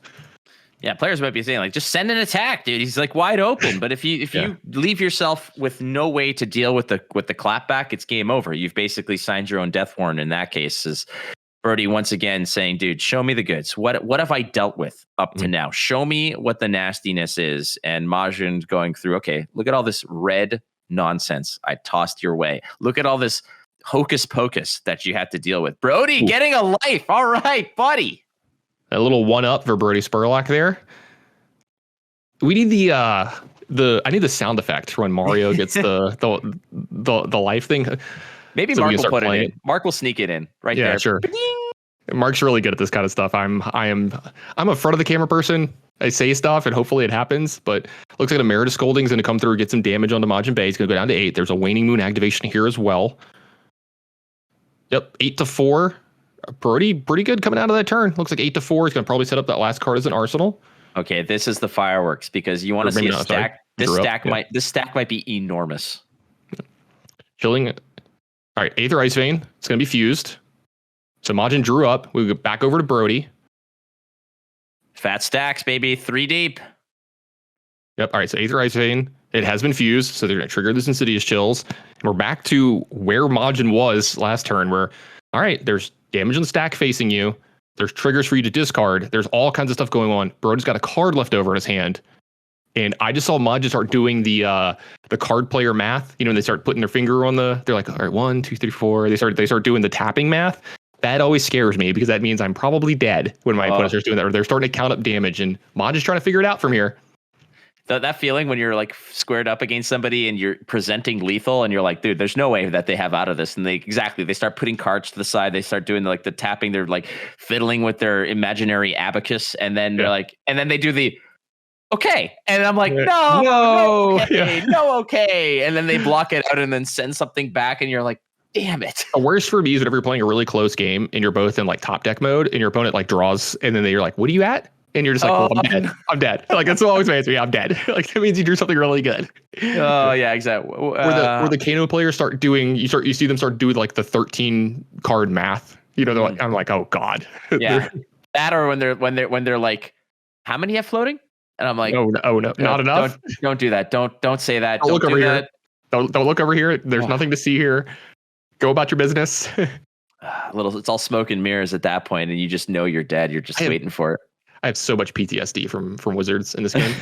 Yeah, players might be saying like, just send an attack, dude. He's like wide open. But if you leave yourself with no way to deal with the clapback, it's game over. You've basically signed your own death warrant in that case. Is Brodie once again saying, dude, show me the goods. What have I dealt with up to now? Show me what the nastiness is. And Majin going through, okay, look at all this red nonsense I tossed your way. Look at all this hocus pocus that you had to deal with. Brodie getting a life. All right, buddy. A little one up for Brodie Spurlock there. We need I need the sound effect for when Mario gets the life thing. Maybe so Mark will put it in. Mark will sneak it in right there. Yeah, sure. Mark's really good at this kind of stuff. I'm a front of the camera person. I say stuff and hopefully it happens, but looks like a Emeritus Scolding's going to come through and get some damage onto Majiinbae. He's going to go down to 8. There's a Waning Moon activation here as well. Yep, 8-4. Brodie, pretty good coming out of that turn. Looks like 8-4. He's going to probably set up that last card as an arsenal. Okay, this is the fireworks because you want to see a stack. This stack might be enormous. Chilling. All right, Aether Ice Vein. It's going to be fused. So Majin drew up. We go back over to Brodie. Fat stacks, baby. 3 deep. Yep. All right, so Aether Ice Vein. It has been fused, so they're going to trigger this Insidious Chills. And we're back to where Majin was last turn, where, all right, there's damage on the stack facing you. There's triggers for you to discard. There's all kinds of stuff going on. Brodie's got a card left over in his hand. And I just saw Majin start doing the card player math. You know, when they start putting their finger on they're like, all right, 1, 2, 3, 4. They start doing the tapping math. That always scares me because that means I'm probably dead when my opponent starts doing that, or they're starting to count up damage. And Majin's trying to figure it out from here. That feeling when you're like squared up against somebody and you're presenting lethal and you're like, dude, there's no way that they have out of this. And they start putting cards to the side. They start doing the tapping. They're like fiddling with their imaginary abacus. And then they're like, and then they do the, okay. And I'm like, no, okay. And then they block it out and then send something back. And you're like, damn it. The worst for me is whenever you're playing a really close game and you're both in like top deck mode and your opponent like draws and then you're like, what are you at? And you're just like, well, I'm dead. I'm dead. Like, that's what always makes me. I'm dead. Like, that means you drew something really good. Oh, yeah, exactly. Where the Kano players start doing, you see them start doing like the 13 card math. You know, they're like, I'm like, oh God. Yeah. That or when they're like, how many have floating? And I'm like, no, not enough. Don't do that. Don't say that. Don't look over here. Don't look over here. There's nothing to see here. Go about your business. It's all smoke and mirrors at that point, and you just know you're dead. You're just waiting for it. I have so much PTSD from Wizards in this game.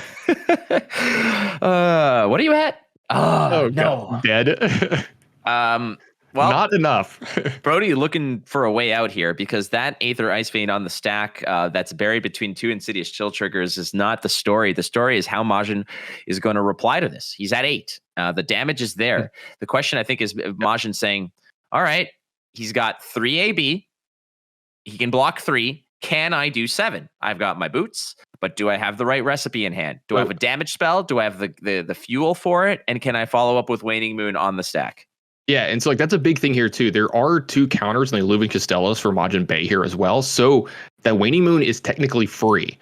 What are you at? Oh no, God. Dead. Well, not enough. Brodie looking for a way out here because that Aether Ice Vein on the stack that's buried between 2 Insidious Chill triggers is not the story. The story is how Majin is going to reply to this. He's at 8. The damage is there. The question I think is Majin saying, all right, he's got 3 AB. He can block 3. Can I do 7? I've got my boots, but do I have the right recipe in hand? Do I have a damage spell? Do I have the fuel for it? And can I follow up with Waning Moon on the stack? Yeah, and so like that's a big thing here too. There are 2 counters in the Luvin Costellos for Majiinbae here as well. So that Waning Moon is technically free.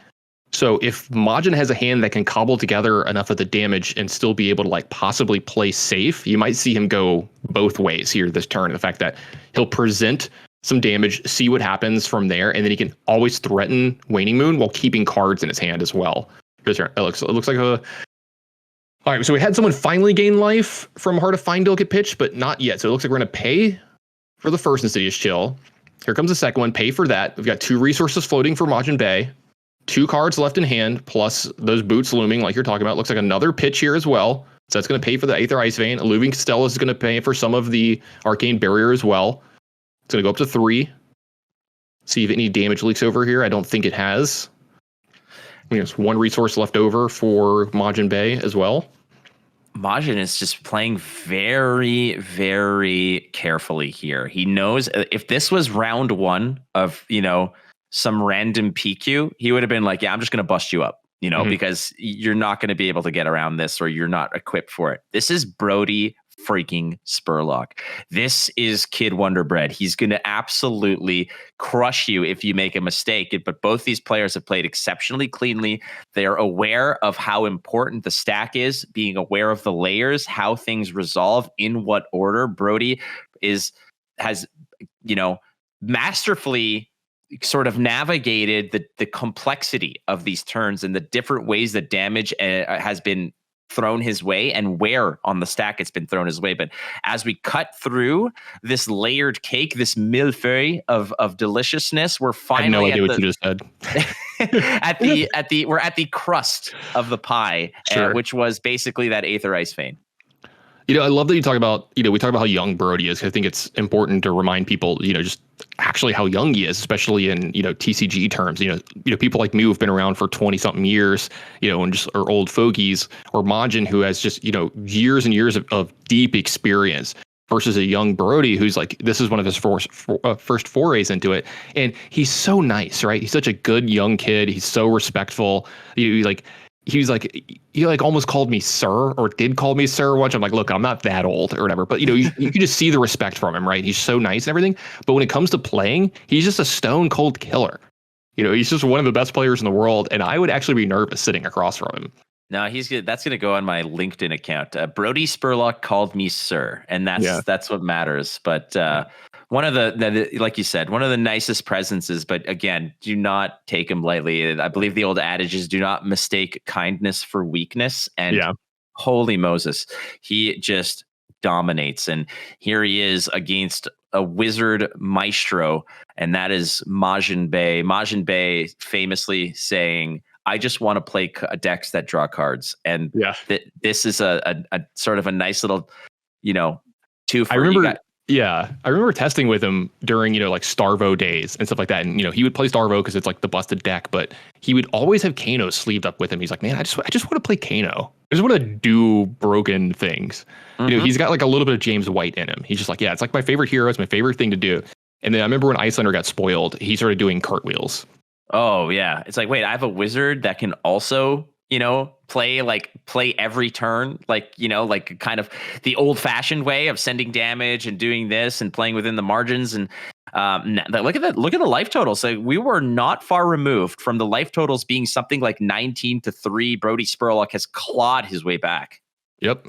So if Majin has a hand that can cobble together enough of the damage and still be able to like possibly play safe, you might see him go both ways here this turn. The fact that he'll present some damage, see what happens from there, and then he can always threaten Waning Moon while keeping cards in his hand as well. It looks like a... All right, so we had someone finally gain life from Heart of Fine Delicate Pitch, but not yet. So it looks like we're going to pay for the first Insidious Chill. Here comes the second one. Pay for that. We've got 2 resources floating for Majiinbae, 2 cards left in hand, plus those boots looming like you're talking about. Looks like another pitch here as well. So that's going to pay for the Aether Ice Vein. Illuving Costello is going to pay for some of the Arcane Barrier as well. It's going to go up to 3. See if any damage leaks over here. I don't think it has. There's 1 resource left over for Majiinbae as well. Majin is just playing very, very carefully here. He knows if this was round 1 of, some random PQ, he would have been like, yeah, I'm just going to bust you up, because you're not going to be able to get around this or you're not equipped for it. This is Brodie freaking Spurlock. This is Kid Wonder Bread. He's going to absolutely crush you if you make a mistake. But both these players have played exceptionally cleanly. They're aware of how important the stack is, being aware of the layers, how things resolve, in what order. Brodie has masterfully sort of navigated the complexity of these turns and the different ways that damage has been thrown his way and where on the stack it's been thrown his way. But as we cut through this layered cake, this millefeuille of deliciousness, we're finally I have no idea what you just said. we're at the crust of the pie, Sure. Which was basically that Aether Ice Vein. I love that you talk about, we talk about how young Brodie is. I think it's important to remind people, just actually how young he is, especially in, TCG terms. People like me who've been around for 20 something years, and just are old fogies, or Majin, who has just, years and years of deep experience, versus a young Brodie who's like, this is one of his first forays into it. And he's so nice, right? He's such a good young kid. He's so respectful. He almost called me sir, or did call me sir once. I'm like, look, I'm not that old or whatever, but you can just see the respect from him, right? He's so nice and everything. But when it comes to playing, he's just a stone cold killer. He's just one of the best players in the world. And I would actually be nervous sitting across from him. No, he's good. That's going to go on my LinkedIn account. Brodie Spurlock called me sir, and that's what matters. But one of the like you said, one of the nicest presences. But again, do not take him lightly. I believe the old adage is, do not mistake kindness for weakness. And holy Moses, he just dominates. And here he is against a wizard maestro, and that is Majiinbae. Majiinbae famously saying, I just want to play decks that draw cards. And this is a sort of a nice little, two for I remember testing with him during, like Starvo days and stuff like that. And, he would play Starvo because it's like the busted deck, but he would always have Kano sleeved up with him. He's like, man, I just want to play Kano. I just want to do broken things. Mm-hmm. He's got like a little bit of James White in him. He's just like, yeah, it's like my favorite hero. It's my favorite thing to do. And then I remember when Icelander got spoiled, he started doing cartwheels. Oh yeah. It's like, wait, I have a wizard that can also, play every turn, like kind of the old fashioned way of sending damage and doing this and playing within the margins. And look at that. Look at the life totals. So we were not far removed from the life totals being something like 19-3. Brodie Spurlock has clawed his way back. Yep.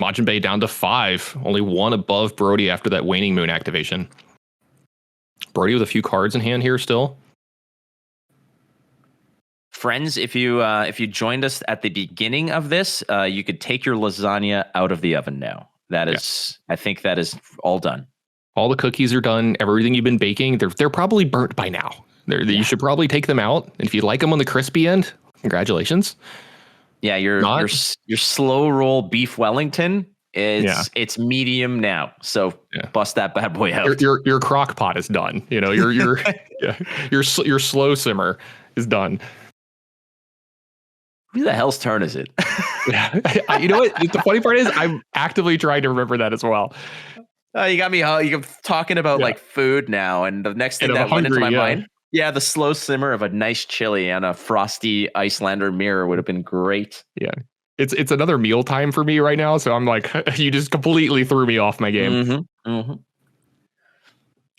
Majiinbae down to 5, only one above Brodie after that Waning Moon activation. Brodie with a few cards in hand here still. Friends, if you joined us at the beginning of this, you could take your lasagna out of the oven now. That is, I think that is all done. All the cookies are done. Everything you've been baking, they're probably burnt by now. You should probably take them out. And if you like them on the crispy end, congratulations. Yeah, your slow roll beef Wellington it's medium now. So bust that bad boy out. Your crock pot is done. Your slow simmer is done. Who the hell's turn is it? You know what? The funny part is I'm actively trying to remember that as well. You got me. You're talking about like food now, and the next thing that went into my mind, the slow simmer of a nice chili on a frosty Icelander mirror would have been great. Yeah, it's another meal time for me right now, so I'm like, you just completely threw me off my game. Mm-hmm. Mm-hmm.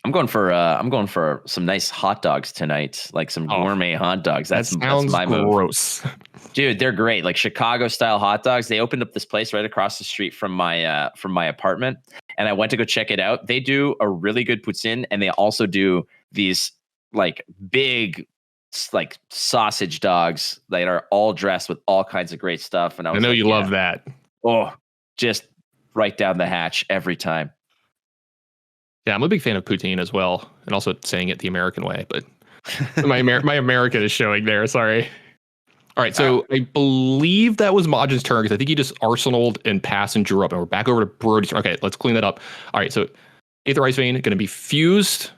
I'm going for some nice hot dogs tonight, like some gourmet hot dogs. That's my move. Gross. Dude, they're great. Like Chicago style hot dogs. They opened up this place right across the street from my apartment, and I went to go check it out. They do a really good poutine, and they also do these like big like sausage dogs that are all dressed with all kinds of great stuff. And I know you love that. Oh, just right down the hatch every time. Yeah, I'm a big fan of poutine as well, and also saying it the American way, but my American is showing there. Sorry. All right, so I believe that was Majin's turn because I think he just arsenaled and passed and drew up, and we're back over to Brodie's turn. Okay, let's clean that up. All right, so Aether Ice Vein going to be fused,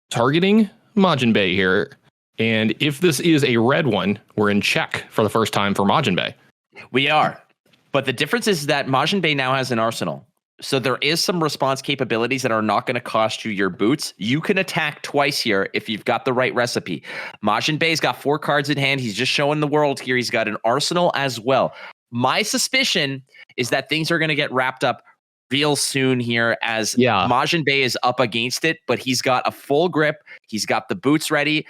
targeting Majiinbae here, and if this is a red one, we're in check for the first time for Majiinbae. We are, but the difference is that Majiinbae now has an arsenal. So there is some response capabilities that are not going to cost you your boots. You can attack twice here if you've got the right recipe. Majiinbae's got 4 cards in hand. He's just showing the world here. He's got an arsenal as well. My suspicion is that things are going to get wrapped up real soon here as Yeah. Majiinbae is up against it, but he's got a full grip. He's got the boots ready.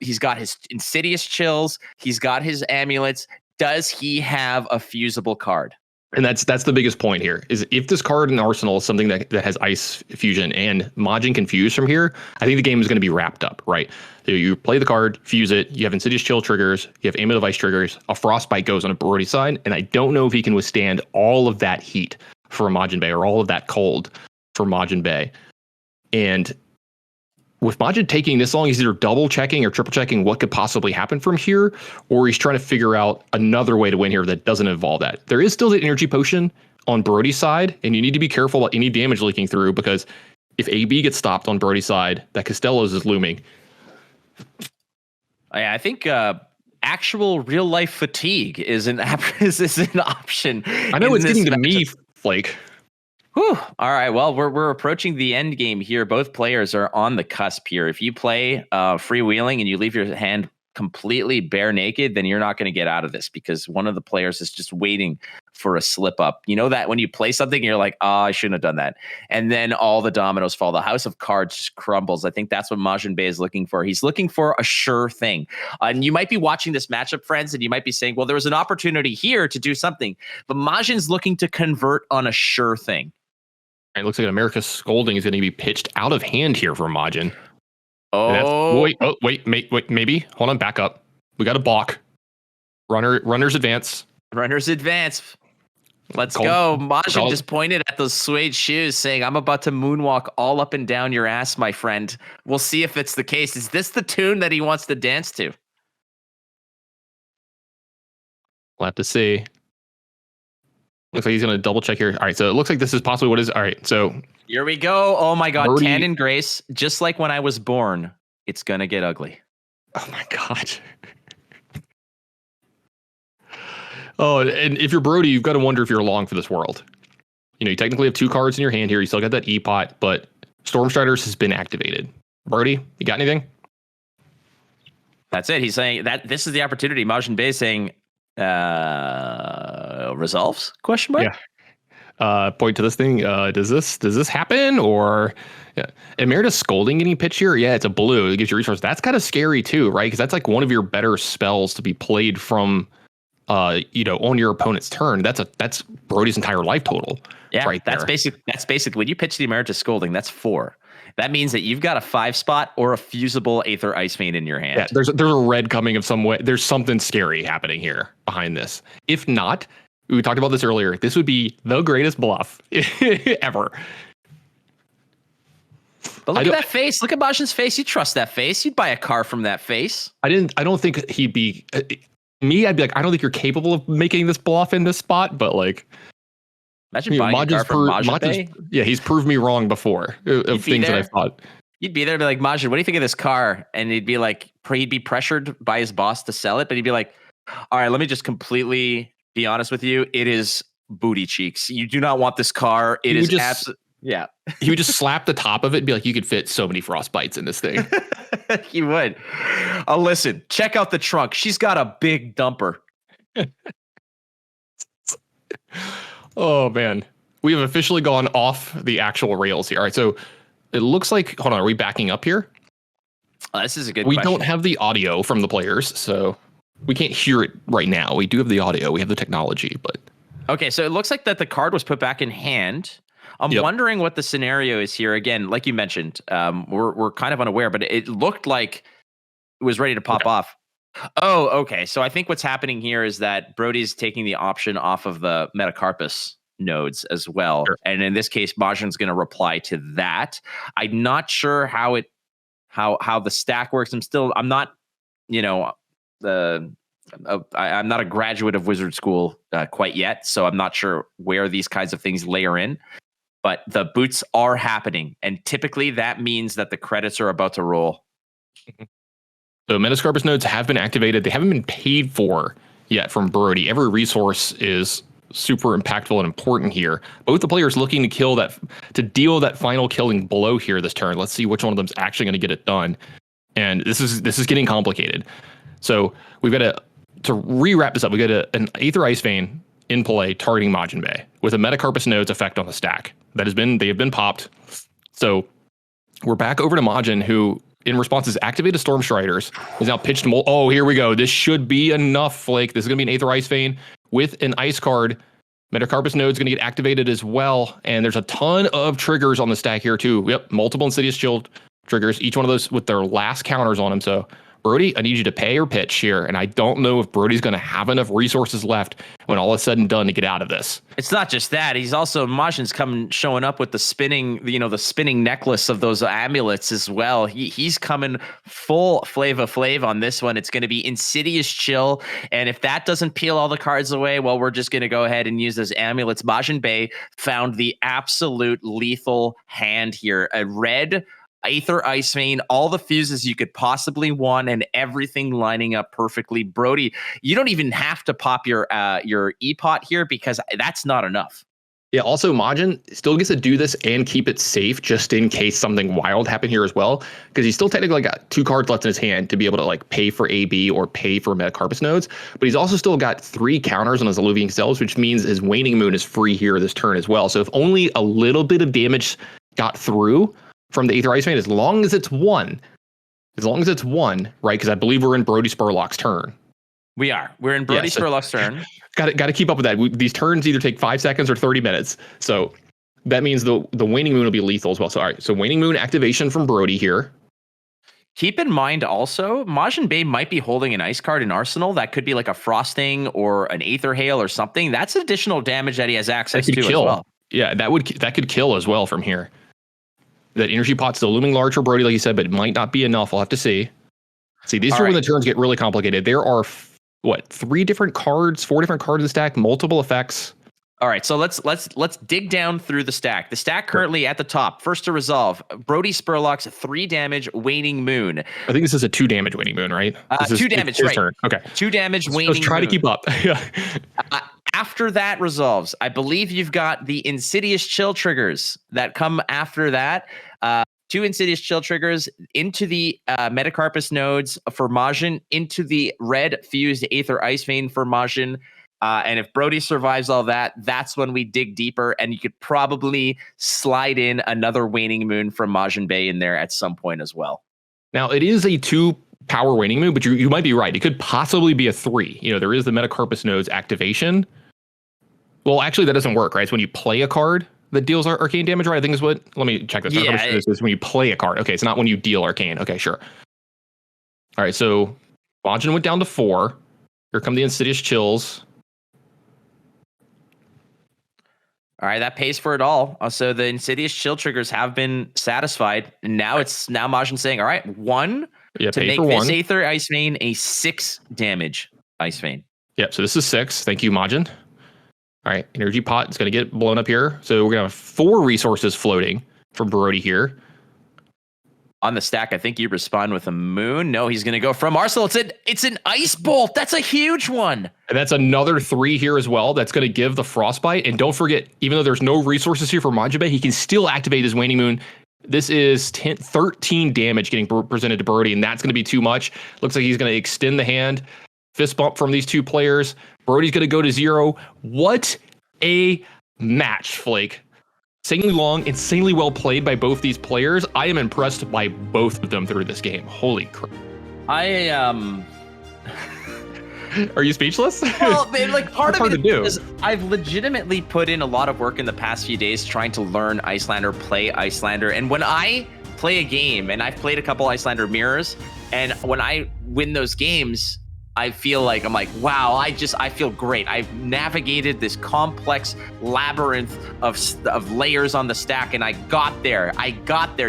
He's got his insidious chills. He's got his amulets. Does he have a fusible card? And that's the biggest point here is if this card in Arsenal is something that has ice fusion and Majin can fuse from here, I think the game is going to be wrapped up, right? So you play the card, fuse it, you have Insidious Chill triggers, you have Amulet of Ice triggers, a Frostbite goes on a Brodie side, and I don't know if he can withstand all of that heat for Majiinbae or all of that cold for Majiinbae. And with Majin taking this long, he's either double checking or triple checking what could possibly happen from here, or he's trying to figure out another way to win here that doesn't involve that. There is still the energy potion on Brodie's side, and you need to be careful about any damage leaking through, because if AB gets stopped on Brodie's side, that Costello's is looming. I think actual real life fatigue is an option. I know it's getting to me, Flake. Whew. All right. Well, we're approaching the end game here. Both players are on the cusp here. If you play freewheeling and you leave your hand completely bare naked, then you're not going to get out of this, because one of the players is just waiting for a slip up. You know that when you play something, you're like, oh, I shouldn't have done that. And then all the dominoes fall. The house of cards just crumbles. I think that's what Majiinbae is looking for. He's looking for a sure thing. And you might be watching this matchup, friends, and you might be saying, well, there was an opportunity here to do something. But Majin's looking to convert on a sure thing. It looks like America's Scolding is going to be pitched out of hand here for Majin. Wait, maybe. Hold on, back up. We got a balk. Runners advance. Runners advance. Let's go. Majin just pointed at those suede shoes saying, I'm about to moonwalk all up and down your ass, my friend. We'll see if it's the case. Is this the tune that he wants to dance to? We'll have to see. Looks like he's going to double check here. All right, so it looks like this is possibly what is. All right, so here we go. Oh my God, Brodie, Tannon Grace, just like when I was born, it's going to get ugly. Oh my God. Oh, and if you're Brodie, you've got to wonder if you're along for this world. You know, you technically have two cards in your hand here. You still got that E-Pot, but Stormstriders has been activated. Brodie, you got anything? That's it. He's saying that this is the opportunity. Majiinbae is saying, resolves? Question mark. Yeah. Point to this thing. Does this happen? Or Emeritus Scolding getting pitched here? Yeah, it's a blue. It gives you resource. That's kind of scary too, right? Because that's like one of your better spells to be played from, on your opponent's turn. That's Brodie's entire life total. Yeah, right. That's basic. When you pitch the Emeritus Scolding, that's 4. That means that you've got a 5 spot or a fusible Aether Ice Vein in your hand. Yeah, there's a red coming of some way. There's something scary happening here behind this. If not, we talked about this earlier, this would be the greatest bluff ever. But look at that face. Look at Majin's face. You trust that face. You'd buy a car from that face. I don't think he'd be me. I'd be like, I don't think you're capable of making this bluff in this spot, but like, imagine buying a car from Majiinbae. Yeah, he's proved me wrong before of things that I thought. You'd be there and be like, Majin, what do you think of this car? And he'd be like, he'd be pressured by his boss to sell it, but he'd be like, all right, let me just completely be honest with you. It is booty cheeks. You do not want this car. It is absolutely. Yeah. He would just slap the top of it and be like, you could fit so many frostbites in this thing. He would. Listen, check out the trunk. She's got a big dumper. Oh, man. We have officially gone off the actual rails here. All right, so it looks like, hold on, are we backing up here? This is a good question. We question. don't have the audio from the players, so we can't hear it right now. We do have the audio. We have the technology, but. Okay, so it looks like that the card was put back in hand. I'm wondering what the scenario is here. Again, like you mentioned, we're kind of unaware, but it looked like it was ready to pop off. Oh, okay. So I think what's happening here is that Brodie's taking the option off of the Metacarpus nodes as well. Sure. And in this case, Majin's going to reply to that. I'm not sure how the stack works. I'm not a graduate of Wizard School quite yet, so I'm not sure where these kinds of things layer in. But the boots are happening, and typically that means that the credits are about to roll. So Metacarpus nodes have been activated. They haven't been paid for yet from Brodie. Every resource is super impactful and important here. Both the players looking to deal that final killing blow here this turn. Let's see which one of them's actually going to get it done. And this is getting complicated. So we've got to re-wrap this up. We got an Aether Ice Vein in play targeting Majiinbae with a Metacarpus node's effect on the stack. they have been popped. So we're back over to Majin, who in response has activated Storm Striders. Is now pitched oh, here we go. This should be enough, Flake. This is gonna be an Aether Ice Vein with an ice card. Metacarpus Node's gonna get activated as well. And there's a ton of triggers on the stack here too. Yep, multiple Insidious Chill triggers, each one of those with their last counters on them. So Brodie, I need you to pay or pitch here, and I don't know if Brodie's going to have enough resources left when all is said and done to get out of this. It's not just that. He's also, Majin's showing up with the spinning necklace of those amulets as well. He's coming full Flava Flav on this one. It's going to be Insidious Chill, and if that doesn't peel all the cards away, well, we're just going to go ahead and use those amulets. Majiinbae found the absolute lethal hand here. A red Aether Ice Vein, all the fuses you could possibly want, and everything lining up perfectly. Brodie, you don't even have to pop your E-Pot here because that's not enough. Yeah, also Majin still gets to do this and keep it safe just in case something wild happened here as well, because he's still technically got 2 cards left in his hand to be able to like pay for AB or pay for Metacarpus Nodes, but he's also still got 3 counters on his Alluvian Cells, which means his Waning Moon is free here this turn as well. So if only a little bit of damage got through from the Aether Ice Vein, as long as it's one, right? Because I believe we're in Brodie Spurlock's turn. We're in Brodie Spurlock's turn. Got to keep up with that. These turns either take 5 seconds or 30 minutes. So that means the Waning Moon will be lethal as well. So all right, so Waning Moon activation from Brodie here. Keep in mind also, Majiinbae might be holding an ice card in Arsenal. That could be like a Frosting or an Aether Hail or something. That's additional damage that he has access to as well. Yeah, that could kill as well from here. That energy pot's still looming large for Brodie, like you said, but it might not be enough. We'll have to see. These are when the turns get really complicated. There are, 4 different cards in the stack, multiple effects. All right, so let's dig down through the stack. The stack currently at the top, first to resolve, Brodie Spurlock's 3 damage Waning Moon. I think this is a 2 damage Waning Moon, right? 2 damage, right? Turn. Okay, 2 damage Waning Moon. Let's try to keep up. Yeah. After that resolves, I believe you've got the Insidious Chill triggers that come after that. 2 Insidious Chill triggers into the Metacarpus Nodes for Majin, into the red fused Aether Ice Vein for Majin. And if Brodie survives all that, that's when we dig deeper, and you could probably slide in another Waning Moon from Majiinbae in there at some point as well. Now, it is a 2 power Waning Moon, but you might be right. It could possibly be a 3. There is the Metacarpus Nodes activation. Well, actually, that doesn't work, right? It's when you play a card that deals arcane damage, right? I think is what. Let me check this. Yeah, this is when you play a card. Okay, it's not when you deal arcane. Okay, sure. All right, so Majin went down to 4. Here come the Insidious Chills. All right, that pays for it all. So the Insidious Chill triggers have been satisfied, and now Majin saying, "All right, 1 to make this Aether Ice Vein a 6 damage Ice Vein." Yep. So this is 6. Thank you, Majin. All right, energy pot is going to get blown up here. So we're going to have 4 resources floating from Brodie here. On the stack, I think you respond with a moon. No, he's going to go from Arsenal. It's an Ice Bolt. That's a huge one. And that's another 3 here as well. That's going to give the Frostbite. And don't forget, even though there's no resources here for Majiinbae, he can still activate his Waning Moon. This is 13 damage getting presented to Brodie, and that's going to be too much. Looks like he's going to extend the hand. Fist bump from these 2 players. Brodie's going to go to 0. What a match, Flake. Insanely long, insanely well played by both these players. I am impressed by both of them through this game. Holy crap. Are you speechless? Well, like part of it is I've legitimately put in a lot of work in the past few days trying to learn Iyslander, play Iyslander. And when I play a game, and I've played a couple Iyslander mirrors, and when I win those games, I feel like I'm like, wow, I feel great. I've navigated this complex labyrinth of layers on the stack, and I got there.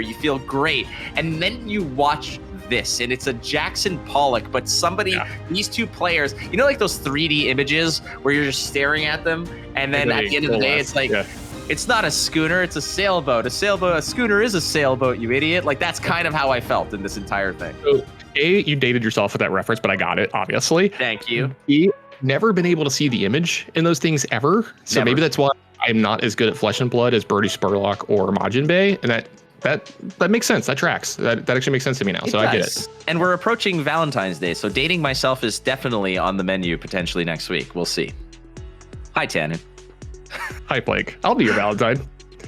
You feel great. And then you watch this, and it's a Jackson Pollock, but these 2 players, like those 3D images where you're just staring at them, and then at the end of the day, it's like, it's not a schooner, it's a sailboat. A schooner is a sailboat, you idiot. Like, that's kind of how I felt in this entire thing. So, you dated yourself with that reference, but I got it, obviously. Thank you. Never been able to see the image in those things ever. So maybe that's why I'm not as good at Flesh and Blood as Brodie Spurlock or Majiinbae, and that makes sense. That tracks. That actually makes sense to me now. I get it. And we're approaching Valentine's Day, so dating myself is definitely on the menu potentially next week. We'll see. Hi, Tannon. Hi, Blake. I'll be your Valentine.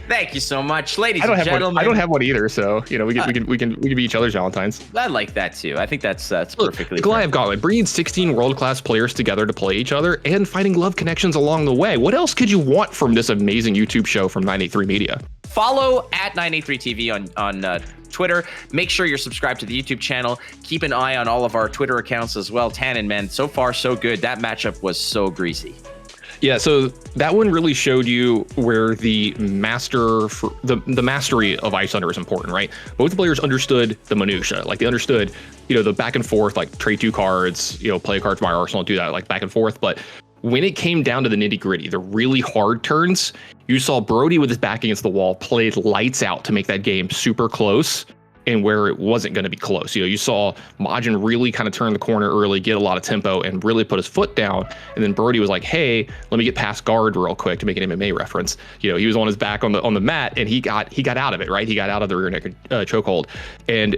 Thank you so much, ladies I don't and have gentlemen. one. I don't have one either, so we can be each other's Valentines. I like that too. I think that's perfectly. The Goliath Gauntlet, bringing 16 world-class players together to play each other and finding love connections along the way. What else could you want from this amazing YouTube show from 983 Media? Follow at 983TV on Twitter. Make sure you're subscribed to the YouTube channel. Keep an eye on all of our Twitter accounts as well. Tannon, man, so far so good. That matchup was so greasy. Yeah, so that one really showed you where the mastery of Ice Thunder is important, right? Both players understood the minutia, like they understood, the back and forth, like trade 2 cards, play a card from my arsenal, do that like back and forth. But when it came down to the nitty gritty, the really hard turns, you saw Brodie with his back against the wall played lights out to make that game super close. And where it wasn't going to be close. You saw Majin really kind of turn the corner early, get a lot of tempo, and really put his foot down. And then Brodie was like, hey, let me get past guard real quick, to make an MMA reference. He was on his back on the mat, and he got out of it, right? He got out of the rear neck chokehold and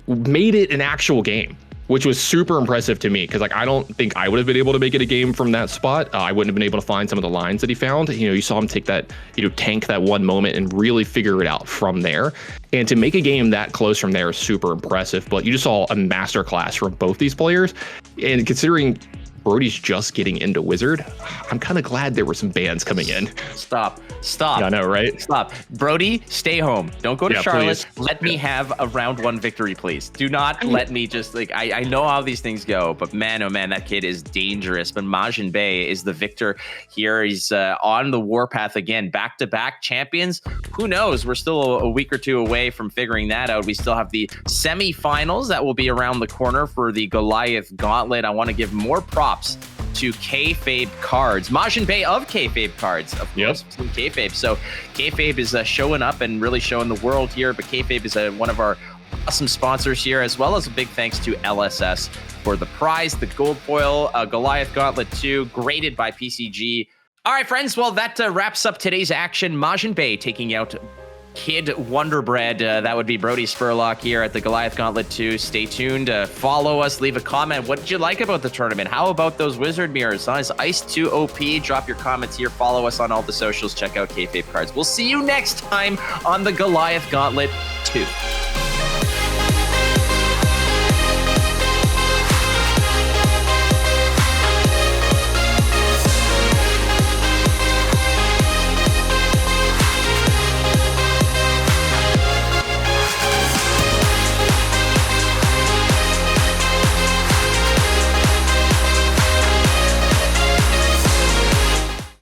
made it an actual game, which was super impressive to me, because I don't think I would have been able to make it a game from that spot. I wouldn't have been able to find some of the lines that he found. You saw him take that, tank that one moment and really figure it out from there. And to make a game that close from there is super impressive. But you just saw a masterclass from both these players. And considering Brodie's just getting into Wizard, I'm kind of glad there were some bans coming in. Stop. Yeah, I know, right? Stop. Brodie, stay home. Don't go to Charlotte. Please. Let me have a round 1 victory, please. Do not let me just I know how these things go, but man, oh man, that kid is dangerous. But Majiinbae is the victor here. He's on the warpath again, back-to-back champions. Who knows? We're still a week or two away from figuring that out. We still have the semifinals that will be around the corner for the Goliath Gauntlet. I want to give more props to FAB cards. Majiinbae of FAB cards, of course. Yep. FAB. So FAB is showing up and really showing the world here, but FAB is one of our awesome sponsors here, as well as a big thanks to LSS for the prize, the gold foil Goliath Gauntlet 2, graded by PCG. All right, friends, well, that wraps up today's action. Majiinbae taking out Kid Wonderbread. That would be Brodie Spurlock here at the Goliath Gauntlet 2. Stay tuned. Follow us. Leave a comment. What did you like about the tournament? How about those wizard mirrors? Is Ice 2 OP? Drop your comments here. Follow us on all the socials. Check out FAB cards. We'll see you next time on the Goliath Gauntlet 2.